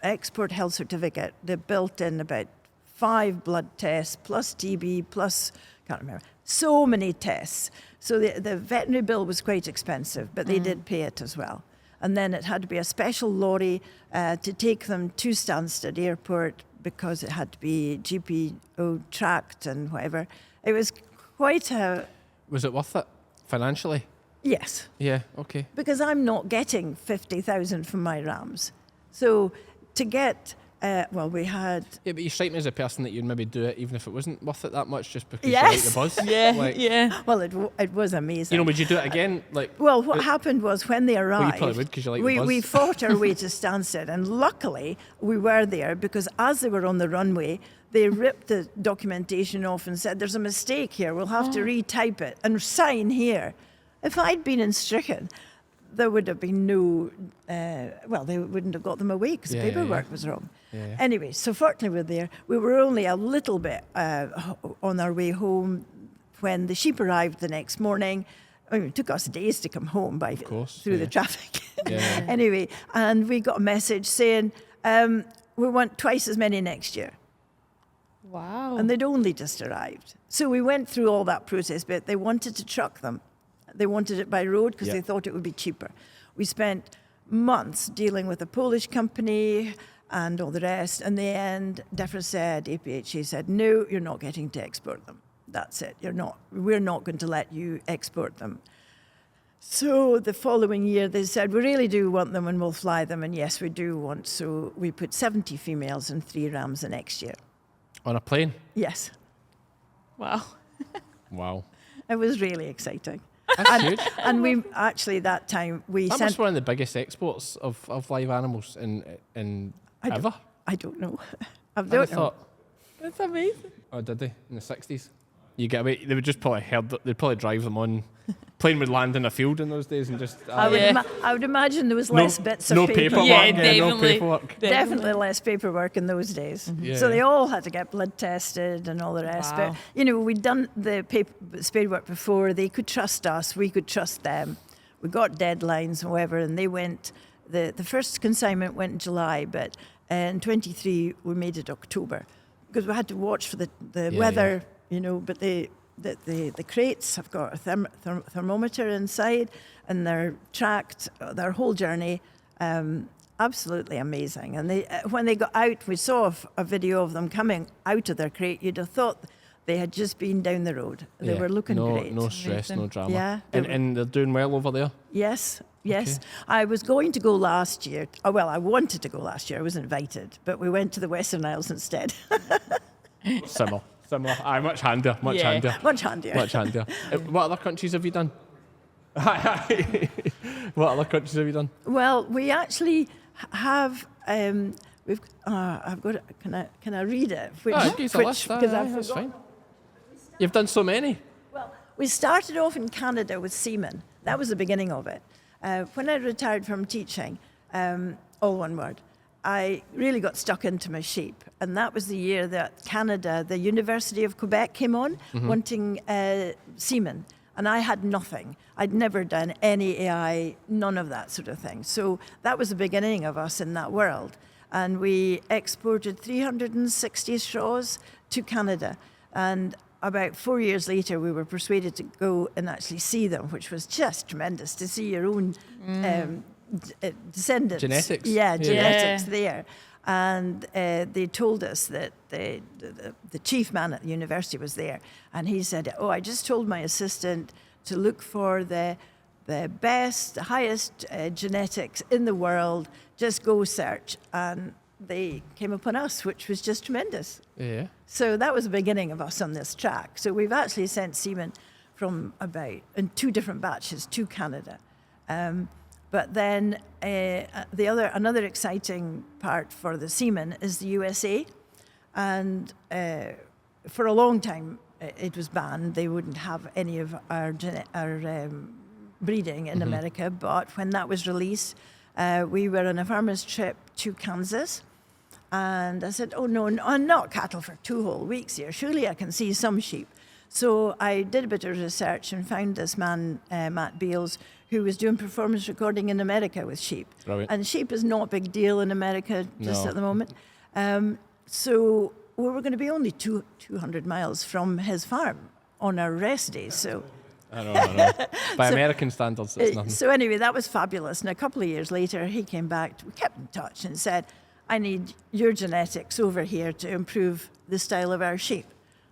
Speaker 1: export health certificate. They built in about 5 blood tests plus TB plus can't remember. So many tests. So the veterinary bill was quite expensive, but they did pay it as well. And then it had to be a special lorry to take them to Stansted Airport because it had to be GPO tracked and whatever. It was quite a
Speaker 2: Was it worth it financially?
Speaker 1: yes,
Speaker 2: Yeah, okay.
Speaker 1: because I'm not getting 50,000 from my rams. So to get we had
Speaker 2: Yeah, but you strike me as a person that you'd maybe do it even if it wasn't worth it that much just because you
Speaker 1: Yes.
Speaker 2: like the buzz.
Speaker 3: Yeah,
Speaker 2: Like,
Speaker 3: yeah.
Speaker 1: well, it was amazing.
Speaker 2: You know, would you do it again? Like,
Speaker 1: Well, what happened was when they arrived,
Speaker 2: probably would 'cause you like the
Speaker 1: we
Speaker 2: buzz.
Speaker 1: fought our way to Stansted, and luckily we were there because as they were on the runway, they ripped the documentation off and said, "There's a mistake here. We'll have to retype it and sign here." If I'd been in Stricken, there would have been no. They wouldn't have got them away because
Speaker 2: Yeah,
Speaker 1: the
Speaker 2: yeah, yeah.
Speaker 1: paperwork was wrong.
Speaker 2: Yeah.
Speaker 1: Anyway, so fortunately we're there. We were only a little bit on our way home when the sheep arrived the next morning. I mean, it took us days to come home through the traffic.
Speaker 2: Yeah.
Speaker 1: Anyway, and we got a message saying, we want twice as many next year.
Speaker 3: Wow.
Speaker 1: And they'd only just arrived. So we went through all that process, but they wanted to truck them. They wanted it by road because
Speaker 2: Yeah.
Speaker 1: they thought it would be cheaper. We spent months dealing with a Polish company and all the rest. In the end, DEFRA said, APHA said, no, you're not getting to export them. That's it. We're not going to let you export them. So the following year, they said, we really do want them and we'll fly them. And yes, we do want. So we put 70 females and 3 rams the next year.
Speaker 2: on a plane?
Speaker 1: Yes,
Speaker 3: Wow.
Speaker 2: Wow.
Speaker 1: it was really exciting.
Speaker 2: That's huge.
Speaker 1: And we actually, that time, we
Speaker 2: That
Speaker 1: sent...
Speaker 2: must be one of the biggest exports of live animals in
Speaker 1: I
Speaker 2: ever.
Speaker 1: I don't know. I
Speaker 2: I'd
Speaker 1: don't
Speaker 2: have
Speaker 1: know.
Speaker 2: thought,
Speaker 3: That's amazing.
Speaker 2: oh, did they? In the 60s? You get away, they would just probably they'd probably drive them on plane would land in a field in those days and just.
Speaker 1: I would imagine there was less bits of
Speaker 2: no
Speaker 1: paper.
Speaker 2: paperwork.
Speaker 3: Yeah,
Speaker 2: No
Speaker 3: definitely.
Speaker 2: paperwork.
Speaker 1: Definitely less paperwork in those days.
Speaker 2: Yeah.
Speaker 1: So they all had to get blood tested and all the rest.
Speaker 3: Wow.
Speaker 1: But, we'd done the spade work before. They could trust us. We could trust them. We got deadlines and whatever, and they went. The first consignment went in July, but in 23 we made it October because we had to watch for the weather, but the crates have got a thermometer inside, and they're tracked their whole journey. Absolutely amazing. And when they got out, we saw a video of them coming out of their crate. You'd have thought they had just been down the road. They were looking great.
Speaker 2: No stress, no drama.
Speaker 1: Yeah.
Speaker 2: And they're doing well over there?
Speaker 1: Yes.
Speaker 2: Okay.
Speaker 1: I was going to go last year. Oh, well, I wanted to go last year. I was invited, but we went to the Western Isles instead.
Speaker 2: Similar. Aye, much handier.
Speaker 1: Much handier.
Speaker 2: Much handier. What other countries have you done? What other countries have you done?
Speaker 1: Well, we actually have. We've. I've got. Can I read it?
Speaker 2: Because that's fine. You've done so many.
Speaker 1: Well, we started off in Canada with semen. That was the beginning of it. When I retired from teaching, all one word, I really got stuck into my sheep. And that was the year that Canada, the University of Quebec came on, wanting semen. And I had nothing. I'd never done any AI, none of that sort of thing. So that was the beginning of us in that world. And we exported 360 straws to Canada. And about 4 years later, we were persuaded to go and actually see them, which was just tremendous to see your own descendants.
Speaker 2: Genetics.
Speaker 1: Yeah, genetics there. And they told us that the chief man at the university was there. And he said, I just told my assistant to look for the best, the highest genetics in the world. Just go search. And they came upon us, which was just tremendous.
Speaker 2: Yeah.
Speaker 1: So that was the beginning of us on this track. So we've actually sent semen from in 2 different batches to Canada. But then another exciting part for the semen is the USA. And for a long time, it was banned. They wouldn't have any of our breeding in America. But when that was released, we were on a farmer's trip to Kansas. And I said, no, not cattle for 2 whole weeks here. Surely I can see some sheep. So I did a bit of research and found this man, Matt Beals, who was doing performance recording in America with sheep.
Speaker 2: Brilliant.
Speaker 1: And sheep is not a big deal in America just at the moment. So we were going to be only 200 miles from his farm on our rest days. So
Speaker 2: I know. By American standards, it's nothing.
Speaker 1: So anyway, that was fabulous. And a couple of years later, he came back. We kept in touch and said, I need your genetics over here to improve the style of our sheep.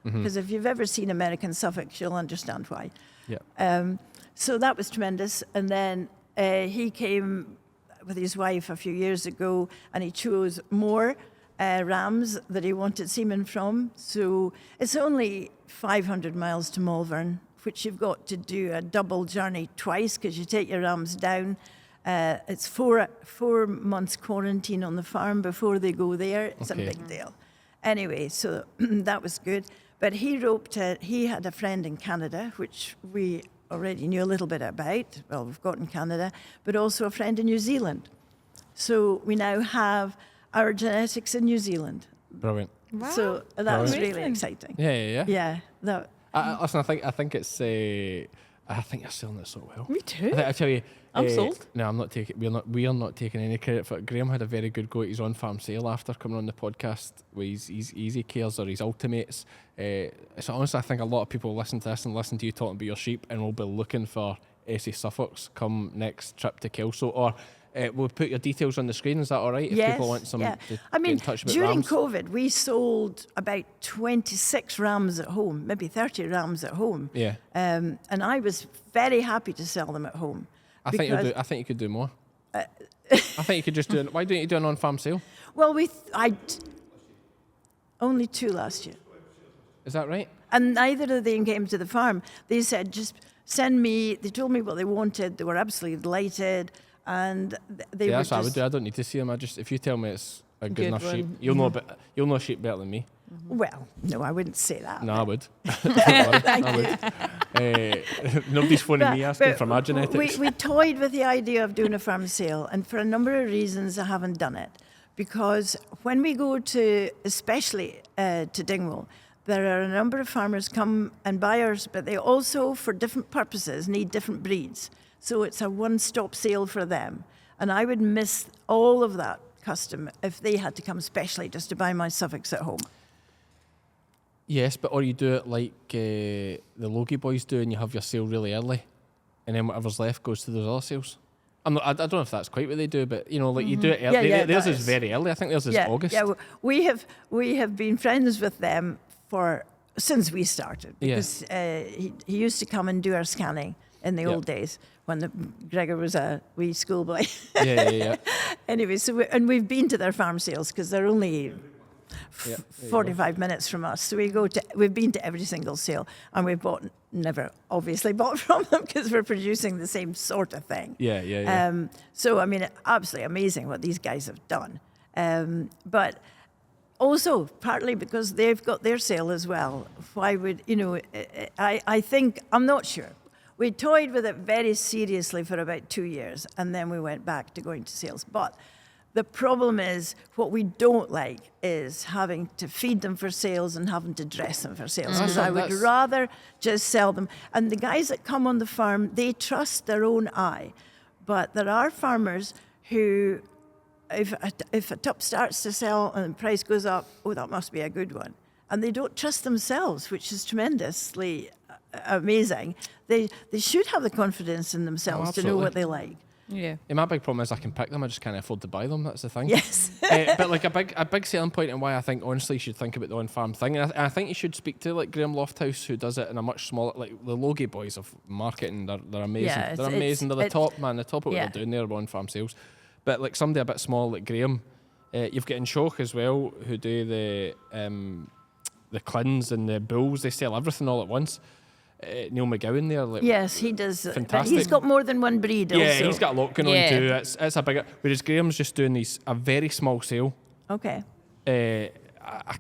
Speaker 1: Because if you've ever seen American Suffolks, you'll understand why.
Speaker 2: Yeah.
Speaker 1: So that was tremendous. And then he came with his wife a few years ago, and he chose more rams that he wanted semen from. So it's only 500 miles to Malvern, which you've got to do a double journey twice because you take your rams down. It's 4 months quarantine on the farm before they go there. It's a big deal. Anyway, so that was good. But he had a friend in Canada, which we already knew a little bit about. Well, we've got in Canada, but also a friend in New Zealand. So we now have our genetics in New Zealand.
Speaker 2: Brilliant.
Speaker 3: Wow.
Speaker 1: So that was really
Speaker 3: Amazing.
Speaker 1: exciting.
Speaker 2: Yeah.
Speaker 1: Yeah.
Speaker 2: Listen, I think it's. I think you're selling it so well.
Speaker 3: Me too.
Speaker 2: I tell you,
Speaker 3: I'm sold.
Speaker 2: No, I'm not taking. We are not taking any credit for it. Graham had a very good go at his on-farm sale after coming on the podcast with his Easy Cares or his Ultimates. So honestly, I think a lot of people listen to this and listen to you talking about your sheep and will be looking for Essie Suffolks come next trip to Kelso. Or we'll put your details on the screen. Is that all right? If people want some, to get in touch about
Speaker 1: during
Speaker 2: rams?
Speaker 1: COVID, we sold about 26 rams at home, maybe 30 rams at home.
Speaker 2: Yeah.
Speaker 1: And I was very happy to sell them at home.
Speaker 2: I think you could do more. I think you could just do. Why don't you do an on-farm sale?
Speaker 1: Well, only 2 last year.
Speaker 2: Is that right?
Speaker 1: And neither of them came to the farm. They said, just send me, they told me what they wanted. They were absolutely delighted. And they were
Speaker 2: That's what I would
Speaker 1: just...
Speaker 2: do. I don't need to see them. If you tell me it's a good enough
Speaker 3: one.
Speaker 2: sheep, you'll know sheep better than me.
Speaker 1: Well, no, I wouldn't say that.
Speaker 2: No, I would. I would. Nobody's phoning me asking for my genetics.
Speaker 1: We toyed with the idea of doing a farm sale, and for a number of reasons I haven't done it. Because when we go to, especially to Dingwall, there are a number of farmers come and buy ours, but they also, for different purposes, need different breeds. So it's a one-stop sale for them. And I would miss all of that custom if they had to come specially just to buy my Suffolks at home.
Speaker 2: Yes, but or you do it like the Logie boys do, and you have your sale really early, and then whatever's left goes to those other sales. I don't know if that's quite what they do, but you know, like you do it early. Theirs is very early. I think theirs is August.
Speaker 1: Yeah, we have been friends with them since we started, because he used to come and do our scanning in the old days when Gregor was a wee schoolboy.
Speaker 2: Yeah.
Speaker 1: Anyway, we've been to their farm sales because they're only 45 minutes from us. So we've been to every single sale, and we've never obviously bought from them because we're producing the same sort of thing.
Speaker 2: Yeah.
Speaker 1: So, I mean, absolutely amazing what these guys have done. But also, partly because they've got their sale as well. Why would, I think, I'm not sure. We toyed with it very seriously for about 2 years, and then we went back to going to sales. But the problem is, what we don't like is having to feed them for sales and having to dress them for sales. Because I would rather just sell them. And the guys that come on the farm, they trust their own eye. But there are farmers who, if a tup starts to sell and the price goes up, that must be a good one. And they don't trust themselves, which is tremendously amazing. They should have the confidence in themselves to know what they like.
Speaker 3: Yeah.
Speaker 2: My big problem is I can pick them, I just can't afford to buy them. That's the thing.
Speaker 1: Yes.
Speaker 2: But like a big selling point, and why I think honestly you should think about the on-farm thing. And I think you should speak to like Graham Lofthouse, who does it in a much smaller, like the Logie boys of marketing. They're amazing.
Speaker 1: Yeah,
Speaker 2: they're amazing. They're the top man. The top of what
Speaker 1: yeah.
Speaker 2: they're doing there on farm sales. But like somebody a bit small like Graham, you've got Inshoch as well, who do the clins and the bulls. They sell everything all at once. Neil McGowan there. Like,
Speaker 1: yes, he does.
Speaker 2: Fantastic.
Speaker 1: He's got more than one breed also.
Speaker 2: Yeah, he's got a lot going on too. It's a bigger. Whereas Graham's just doing a very small sale.
Speaker 1: Okay.
Speaker 2: I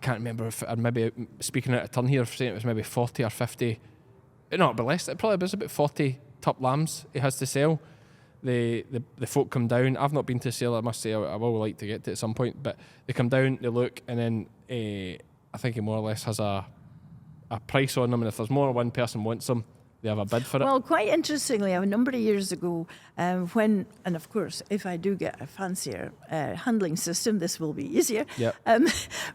Speaker 2: can't remember if I'm maybe speaking out of turn here, saying it was maybe 40 or 50. No, but less. It probably was about 40 tup lambs he has to sell. The folk come down. I've not been to the sale, I must say. I will like to get to it at some point. But they come down, they look, and then I think he more or less has a price on them, and if there's more than one person wants them, they have a bid for it.
Speaker 1: Well, quite interestingly, a number of years ago, and of course, if I do get a fancier handling system, this will be easier.
Speaker 2: Yep.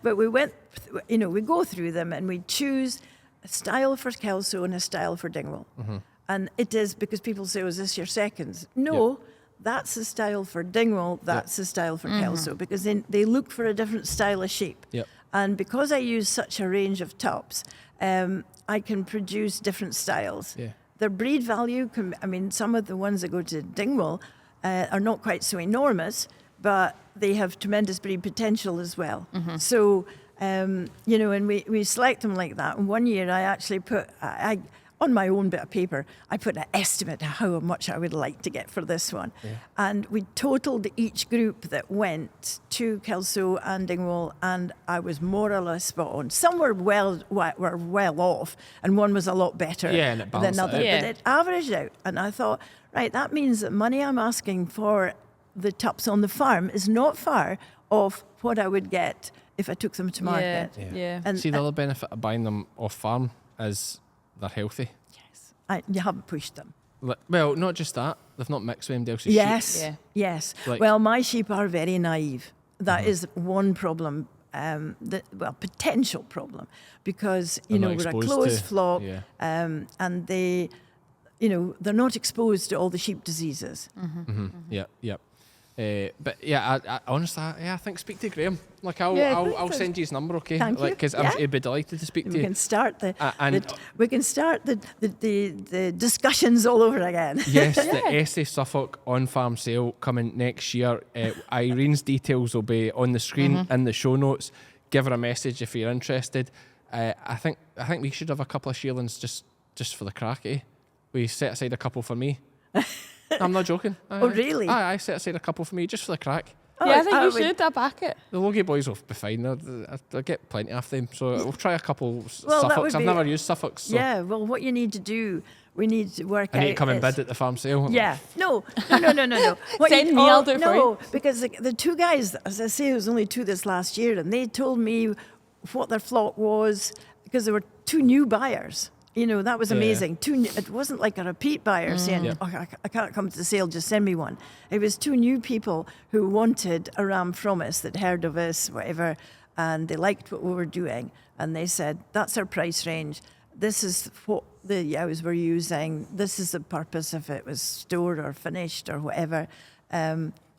Speaker 1: But we we go through them and we choose a style for Kelso and a style for Dingwall. Mm-hmm. And it is because people say, is this your seconds? No, that's the style for Dingwall, that's the style for Kelso, because they look for a different style of sheep.
Speaker 2: Yep.
Speaker 1: And because I use such a range of tups, I can produce different styles.
Speaker 2: Yeah.
Speaker 1: Their breed value, some of the ones that go to Dingwall are not quite so enormous, but they have tremendous breed potential as well. Mm-hmm. So, and we select them like that. And one year I actually put, on my own bit of paper, I put an estimate of how much I would like to get for this one. Yeah. And we totaled each group that went to Kelso and Dingwall, and I was more or less spot on. Some were well off, and one was a lot better
Speaker 2: and it
Speaker 1: than other.
Speaker 3: Yeah.
Speaker 1: But it averaged out. And I thought, right, that means that money I'm asking for the tups on the farm is not far off what I would get if I took them to market.
Speaker 3: Yeah.
Speaker 1: And
Speaker 2: see, the other benefit of buying them off farm is they're healthy.
Speaker 1: Yes. You haven't pushed them.
Speaker 2: Well, not just that. They've not mixed with anybody else's
Speaker 1: Yes.
Speaker 2: sheep.
Speaker 3: Yeah.
Speaker 1: Yes.
Speaker 2: Like-
Speaker 1: Well, my sheep are very naive. That is one problem. Potential problem, because
Speaker 2: They're not
Speaker 1: we're a
Speaker 2: exposed
Speaker 1: closed
Speaker 2: to-
Speaker 1: flock,
Speaker 2: yeah.
Speaker 1: and they, they're not exposed to all the sheep diseases.
Speaker 2: Mm-hmm. Yeah. But yeah, I honestly, I think speak to Graham. Like I'll
Speaker 1: thanks.
Speaker 2: send you his number, okay?
Speaker 1: Thank you.
Speaker 2: Because
Speaker 1: Yeah.
Speaker 2: he'd be delighted to speak to
Speaker 1: We
Speaker 2: you.
Speaker 1: can start the
Speaker 2: and-
Speaker 1: the discussions all over again.
Speaker 2: Yes, the Essie Suffolk on-farm sale coming next year. Irene's details will be on the screen in the show notes. Give her a message if you're interested. I think we should have a couple of shearlings just for the crack, eh? We set aside a couple for me. No, I'm not joking.
Speaker 1: Oh, really?
Speaker 2: I set aside a couple for me just for the crack.
Speaker 3: Yeah, I think
Speaker 1: I
Speaker 3: you
Speaker 1: would-
Speaker 3: should. I back it.
Speaker 2: The Logie boys will be fine. I'll get plenty of them. So we'll try a couple
Speaker 1: Well, that would
Speaker 2: Suffolks. I've
Speaker 1: be-
Speaker 2: never used Suffolks. So
Speaker 1: Yeah, well, what you need to do, we need to work
Speaker 2: I
Speaker 1: out.
Speaker 2: need to come and
Speaker 1: is-
Speaker 2: bid at the farm sale.
Speaker 1: Yeah, no. What
Speaker 3: Send
Speaker 1: you-
Speaker 3: me, I'll do it for
Speaker 1: no,
Speaker 3: you.
Speaker 1: because the two guys, as I say, it was only two this last year, and they told me what their flock was because there were two new buyers. You know, that was
Speaker 2: Yeah.
Speaker 1: amazing. It wasn't like a repeat buyer saying,
Speaker 2: Yeah.
Speaker 1: oh, I can't come to the sale, just send me one. It was two new people who wanted a ram from us, that heard of us, whatever, and they liked what we were doing. And they said, that's our price range. This is what the yows we're using. This is the purpose if it was stored or finished or whatever.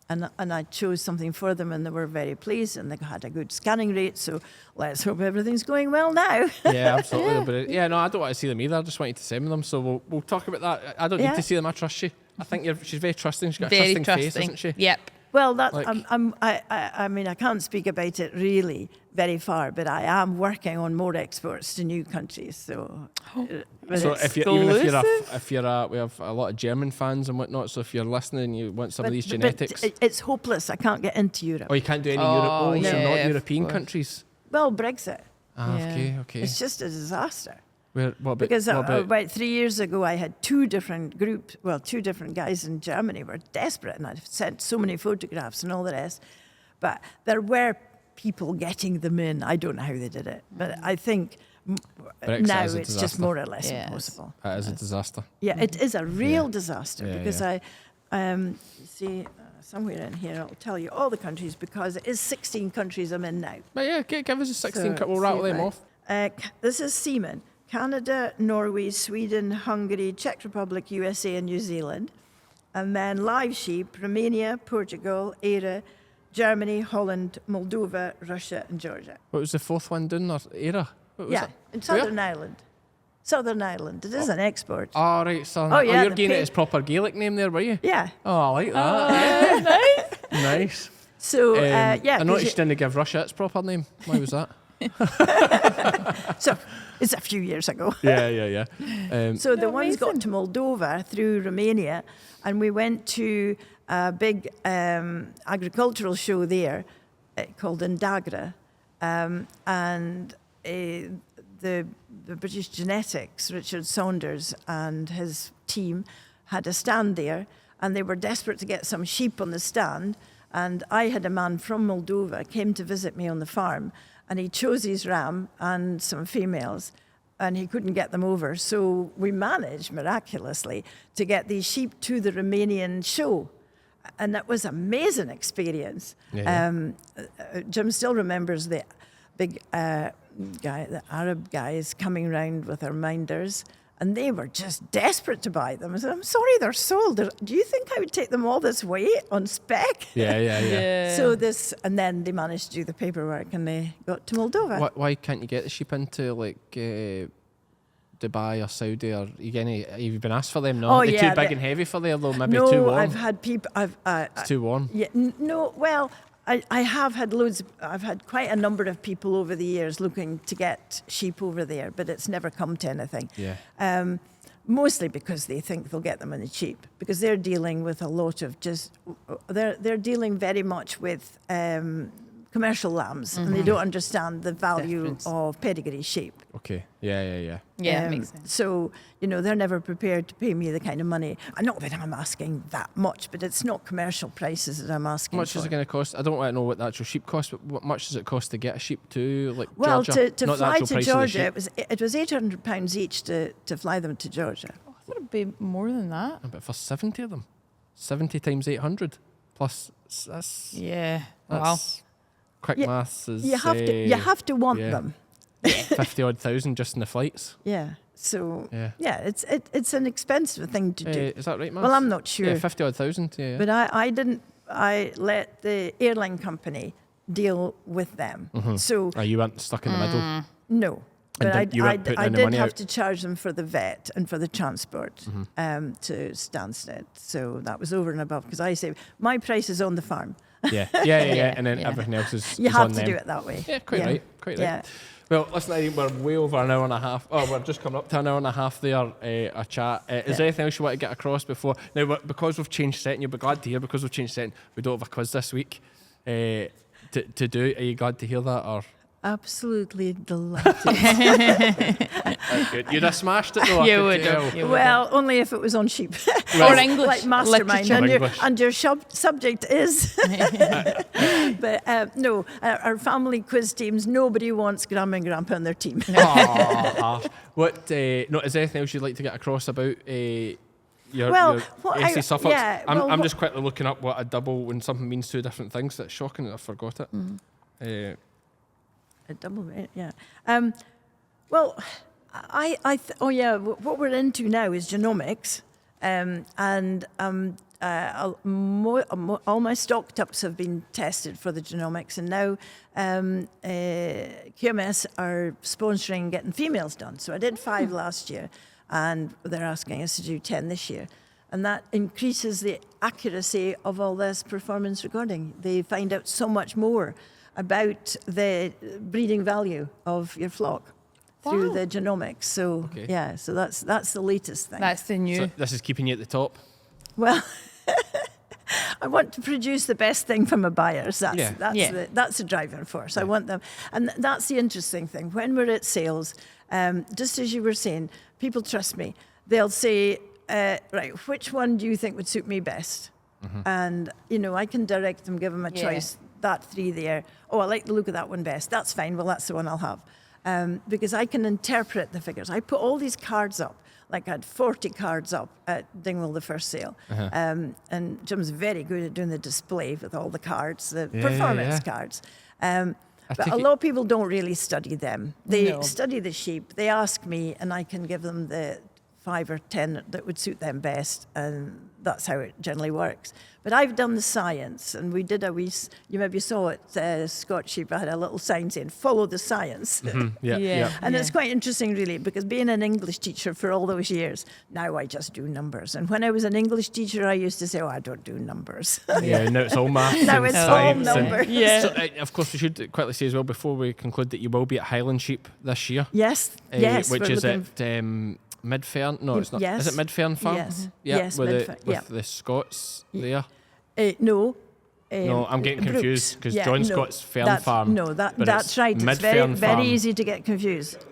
Speaker 1: And I chose something for them, and they were very pleased, and they had a good scanning rate. So let's hope everything's going well now.
Speaker 2: Yeah, absolutely. But no, I don't want to see them either. I just want you to send me them. So we'll talk about that. I don't
Speaker 1: Yeah.
Speaker 2: need to see them. I trust you. I think she's very trusting. She's got a
Speaker 3: Very
Speaker 2: trusting face,
Speaker 3: trusting.
Speaker 2: isn't she?
Speaker 3: Yep.
Speaker 1: Well, that
Speaker 2: Like-
Speaker 1: I mean, I can't speak about it really very far, but I am working on more exports to new countries. So, but
Speaker 2: So
Speaker 1: it's-
Speaker 2: if we have a lot of German fans and whatnot. So if you're listening, you want some of these genetics.
Speaker 1: it's hopeless. I can't get into Europe.
Speaker 2: Oh, you can't do any
Speaker 3: Oh,
Speaker 2: Europe. Oh, so
Speaker 3: yeah,
Speaker 2: not
Speaker 3: of
Speaker 2: European
Speaker 3: course.
Speaker 2: countries.
Speaker 1: Well, Brexit.
Speaker 2: Ah,
Speaker 3: Yeah.
Speaker 2: okay.
Speaker 1: It's just a disaster.
Speaker 2: What about,
Speaker 1: Because
Speaker 2: what about
Speaker 1: about 3 years ago, I had two different guys in Germany were desperate, and I've sent so many photographs and all the rest. But there were people getting them in. I don't know how they did it, but I think
Speaker 2: Brexit
Speaker 1: now
Speaker 2: is a
Speaker 1: it's just
Speaker 2: disaster.
Speaker 1: more or less
Speaker 3: Yes.
Speaker 1: impossible.
Speaker 2: That is a disaster.
Speaker 1: Yeah, it is a real disaster
Speaker 2: Yeah,
Speaker 1: because
Speaker 2: yeah.
Speaker 1: you see, somewhere in here, I'll tell you all the countries because it is 16 countries I'm in now.
Speaker 2: But yeah, give us a 16
Speaker 1: So,
Speaker 2: cut. We'll
Speaker 1: see
Speaker 2: rattle
Speaker 1: if
Speaker 2: them
Speaker 1: I-
Speaker 2: off.
Speaker 1: This is semen. Canada, Norway, Sweden, Hungary, Czech Republic, USA, and New Zealand. And then live sheep, Romania, Portugal, Era, Germany, Holland, Moldova, Russia, and Georgia.
Speaker 2: What was the fourth one doing? Or Era? What was
Speaker 1: Yeah,
Speaker 2: it?
Speaker 1: in Southern Ireland. Southern Ireland. It is an export.
Speaker 2: Oh, right, son.
Speaker 1: Oh, yeah,
Speaker 2: you're
Speaker 1: the
Speaker 2: getting it
Speaker 1: pig-
Speaker 2: as proper Gaelic name there, were you?
Speaker 1: Yeah.
Speaker 2: Oh, I like that. Nice.
Speaker 1: So, yeah.
Speaker 2: I
Speaker 1: 'cause
Speaker 2: noticed you didn't give Russia its proper name. Why was that?
Speaker 1: so it's a few years ago.
Speaker 2: yeah.
Speaker 1: So the ones got
Speaker 3: amazing.
Speaker 1: to Moldova through Romania, and we went to a big agricultural show there called Indagra, and the British Genetics, Richard Saunders and his team had a stand there, and they were desperate to get some sheep on the stand. And I had a man from Moldova came to visit me on the farm, and he chose his ram and some females, and he couldn't get them over. So we managed miraculously to get these sheep to the Romanian show. And that was an amazing experience.
Speaker 2: Yeah.
Speaker 1: Jim still remembers the big the Arab guys coming round with their minders, and they were just desperate to buy them. I said, I'm sorry, they're sold. Do you think I would take them all this way on spec?
Speaker 2: Yeah.
Speaker 1: So and then they managed to do the paperwork, and they got to Moldova.
Speaker 2: Why can't you get the sheep into like Dubai or Saudi or have you been asked for them? No,
Speaker 1: Oh,
Speaker 2: they're
Speaker 1: yeah,
Speaker 2: too big
Speaker 1: they-
Speaker 2: and heavy for there though. Maybe
Speaker 1: no,
Speaker 2: too warm.
Speaker 1: I've had people.
Speaker 2: It's too warm.
Speaker 1: Yeah, no. Well, I have had loads. I've had quite a number of people over the years looking to get sheep over there, but it's never come to anything.
Speaker 2: Yeah.
Speaker 1: Mostly because they think they'll get them in the cheap, because they're dealing with a lot of they're dealing very much with commercial lambs, and they don't understand the value
Speaker 3: Difference.
Speaker 1: of pedigree sheep.
Speaker 2: Okay. Yeah.
Speaker 3: Yeah, makes sense.
Speaker 1: So, they're never prepared to pay me the kind of money. Not that I'm asking that much, but it's not commercial prices that I'm asking
Speaker 2: How much
Speaker 1: for.
Speaker 2: is it going to cost? I don't want to know what the actual sheep costs, but what much does it cost to get a sheep to like
Speaker 1: Well,
Speaker 2: Georgia?
Speaker 1: to
Speaker 2: Not the
Speaker 1: fly
Speaker 2: actual
Speaker 1: to
Speaker 2: price of the
Speaker 1: Georgia,
Speaker 2: sheep.
Speaker 1: it was £800 each to fly them to Georgia.
Speaker 3: I thought it'd be more than that.
Speaker 2: But for 70 of them, 70 times 800 plus that's
Speaker 3: Yeah. Wow.
Speaker 2: that's quick
Speaker 1: Yeah,
Speaker 2: maths is
Speaker 1: You have to want
Speaker 2: yeah.
Speaker 1: them.
Speaker 2: 50 odd thousand just in the flights.
Speaker 1: Yeah. So
Speaker 2: Yeah.
Speaker 1: it's an expensive thing to do.
Speaker 2: Is that right, maths?
Speaker 1: Well, I'm not sure.
Speaker 2: Yeah, 50 odd thousand. Yeah.
Speaker 1: But I let the airline company deal with them. So
Speaker 2: You weren't stuck in the middle.
Speaker 1: no.
Speaker 2: And
Speaker 1: But
Speaker 2: you weren't putting
Speaker 1: I
Speaker 2: any
Speaker 1: did
Speaker 2: money
Speaker 1: have
Speaker 2: out?
Speaker 1: to charge them for the vet and for the transport to Stansted. So that was over and above, because I say my price is on the farm.
Speaker 2: Yeah. And then
Speaker 3: Yeah.
Speaker 2: everything else is
Speaker 1: You
Speaker 2: is
Speaker 1: have
Speaker 2: on
Speaker 1: to
Speaker 2: them.
Speaker 1: do it that way.
Speaker 2: Yeah, quite right.
Speaker 1: Yeah.
Speaker 2: Well, listen, Irene, we're way over an hour and a half. Oh, we're just coming up to an hour and a half there, a chat. Is there anything else you want to get across before? Now, because we've changed setting, you'll be glad to hear, because we've changed setting, we don't have a quiz this week. to do. Are you glad to hear that? Or
Speaker 1: Absolutely delighted.
Speaker 2: that's good. You'd have smashed it though. I
Speaker 3: You
Speaker 2: could
Speaker 3: would
Speaker 2: tell.
Speaker 3: have. You would
Speaker 1: Well, only if it was on sheep.
Speaker 3: Or English
Speaker 1: Like mastermind.
Speaker 3: literature.
Speaker 1: And your subject is. But no, our family quiz teams, nobody wants Grandma and Grandpa on their team.
Speaker 2: Harsh. What? No, is there anything else you'd like to get across about your Essie Suffolk?
Speaker 1: yeah,
Speaker 2: I'm just quickly looking up what a double when something means two different things. That's shocking that I forgot it.
Speaker 1: A double, yeah. Well, what we're into now is genomics, and all my stock tups have been tested for the genomics, and now QMS are sponsoring getting females done. So I did 5 last year, and they're asking us to do 10 this year. And that increases the accuracy of all this performance recording. They find out so much more about the breeding value of your flock through the genomics. So so that's the latest thing.
Speaker 3: That's the new.
Speaker 2: So this is keeping you at the top.
Speaker 1: Well, I want to produce the best thing for my buyers. That's the driving force. I want them, and that's the interesting thing. When we're at sales, just as you were saying, people trust me. They'll say, right, which one do you think would suit me best? And I can direct them, give them a choice. That 3 there. Oh, I like the look of that one best. That's fine. Well, that's the one I'll have. Because I can interpret the figures. I put all these cards up. Like I had 40 cards up at Dingwall, the first sale. And Jim's very good at doing the display with all the cards, the performance cards. But a lot of people don't really study them. They study the sheep. They ask me, and I can give them the 5 or 10 that would suit them best, and that's how it generally works. But I've done the science, and we did you maybe saw it, Scotch Sheep, I had a little sign saying, follow the science. And it's quite interesting, really, because being an English teacher for all those years, now I just do numbers. And when I was an English teacher, I used to say, I don't do numbers.
Speaker 2: Now it's all maths
Speaker 1: Now
Speaker 2: and
Speaker 1: it's all
Speaker 2: science.
Speaker 1: numbers.
Speaker 2: So, of course, we should quickly say as well, before we conclude, that you will be at Highland Sheep this year.
Speaker 1: Yes,
Speaker 2: Which is at Midfern? No, it's not.
Speaker 1: Yes.
Speaker 2: Is it Midfern Farm?
Speaker 1: Yes.
Speaker 2: Yeah,
Speaker 1: Yes,
Speaker 2: with the Scots there.
Speaker 1: No.
Speaker 2: No, I'm getting confused because John Scott's Fern Farm.
Speaker 1: No,
Speaker 2: but
Speaker 1: that's right. It's
Speaker 2: Midfern
Speaker 1: very
Speaker 2: Farm.
Speaker 1: easy to get confused.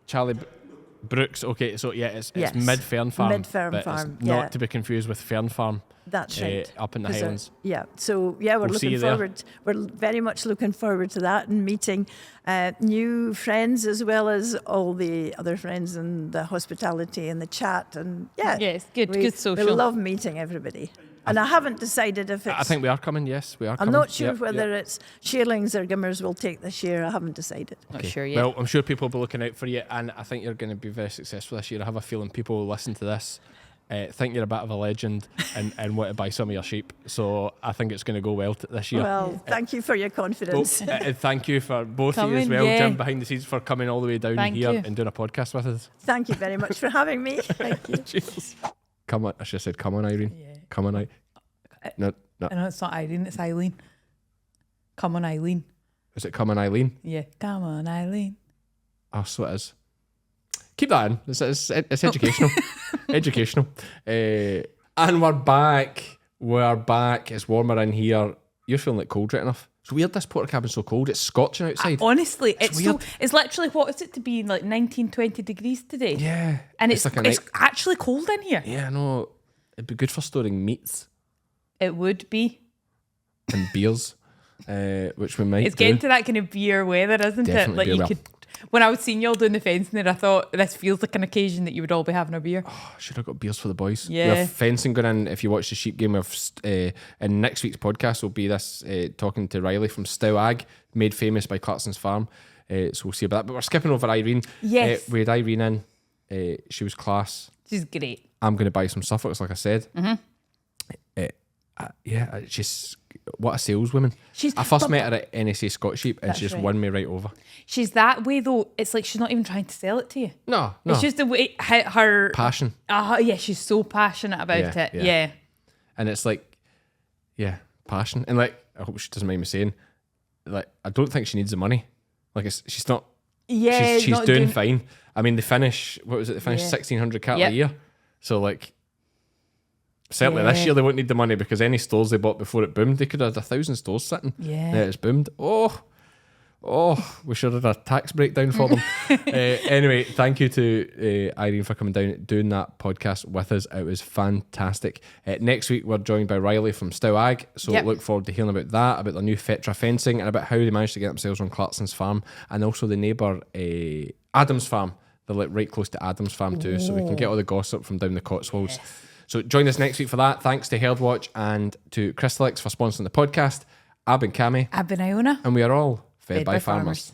Speaker 2: Charlie Brooks. Okay, so it's Midfern Farm.
Speaker 1: Midfern
Speaker 2: but
Speaker 1: Farm.
Speaker 2: It's not to be confused with Fern Farm.
Speaker 1: That's right.
Speaker 2: Up in the Highlands.
Speaker 1: So we're looking forward. We're very much looking forward to that and meeting new friends as well as all the other friends and the hospitality and the chat and
Speaker 3: Yes, good social.
Speaker 1: We love meeting everybody. And I haven't decided if it's.
Speaker 2: I think we are coming. Yes, we are.
Speaker 1: I'm not sure whether it's shearlings or gimmers we'll take this year. I haven't decided.
Speaker 3: Not sure yet.
Speaker 2: Well, I'm sure people will be looking out for you, and I think you're going to be very successful this year. I have a feeling people will listen to this. Think you're a bit of a legend and want to buy some of your sheep. So I think it's going to go well this year.
Speaker 1: Well, thank you for your confidence.
Speaker 2: Thank you for both of you as well, Jim, behind the scenes, for coming all the way down here and doing a podcast with us.
Speaker 1: Thank you very much for having me. Thank you.
Speaker 2: Cheers. Come on, I should have said, come on, Irene.
Speaker 3: Yeah.
Speaker 2: Come on, No.
Speaker 3: No, it's not Irene, it's Eileen. Come on, Eileen.
Speaker 2: Is it come on, Eileen?
Speaker 3: Yeah, come on, Eileen.
Speaker 2: Oh, so it is. Keep that in. It's educational. Educational. And we're back. We're back. It's warmer in here. You're feeling like cold right enough. It's weird this porta cabin's so cold. It's scorching outside.
Speaker 3: Honestly, it's
Speaker 2: weird.
Speaker 3: It's literally, what is it to be like 19, 20 degrees today?
Speaker 2: Yeah.
Speaker 3: And it's
Speaker 2: like
Speaker 3: actually cold in here.
Speaker 2: Yeah, I know. It'd be good for storing meats
Speaker 3: It would be.
Speaker 2: and beers, which we might
Speaker 3: It's
Speaker 2: do.
Speaker 3: getting to that kind of beer weather, isn't
Speaker 2: Definitely
Speaker 3: it? Like
Speaker 2: beer
Speaker 3: you
Speaker 2: well.
Speaker 3: could. When I was seeing you all doing the fencing there, I thought this feels like an occasion that you would all be having a beer.
Speaker 2: Oh, should have got beers for the boys.
Speaker 3: Yeah.
Speaker 2: We have fencing going in. If you watch the sheep game, and next week's podcast will be this talking to Riley from Stow Ag, made famous by Clarkson's Farm. So we'll see about that. But we're skipping over Irene.
Speaker 3: Yes.
Speaker 2: We had Irene in. She was class.
Speaker 3: She's great.
Speaker 2: I'm going to buy some Suffolks, like I said. She's what a saleswoman. I first met her at NSA Scotch Sheep, and she just won me right over.
Speaker 3: She's that way though. It's like she's not even trying to sell it to you.
Speaker 2: No.
Speaker 3: It's just the way her
Speaker 2: Passion.
Speaker 3: Yeah, she's so passionate about it. Yeah.
Speaker 2: And it's like, passion. And like, I hope she doesn't mind me saying, like, I don't think she needs the money. Like, she's not.
Speaker 3: Yeah,
Speaker 2: she's
Speaker 3: not
Speaker 2: doing fine. I mean, they finish. What was it? They finished 1,600 cattle a year. So like, Certainly this year they won't need the money because any stores they bought before it boomed, they could have had 1,000 stores sitting.
Speaker 3: Yeah.
Speaker 2: It's boomed. Oh, we should have had a tax breakdown for them. Anyway, thank you to Irene for coming down doing that podcast with us. It was fantastic. Next week we're joined by Riley from Stow Ag, so look forward to hearing about that, about their new Fetra fencing, and about how they managed to get themselves on Clarkson's farm, and also the neighbour Adams farm. They're like right close to Adams farm too, so we can get all the gossip from down the Cotswolds. Yes. So join us next week for that. Thanks to Herdwatch and to Crystalyx for sponsoring the podcast. I've been Cammy.
Speaker 3: I've been Iona.
Speaker 2: And we are all fed by farmers.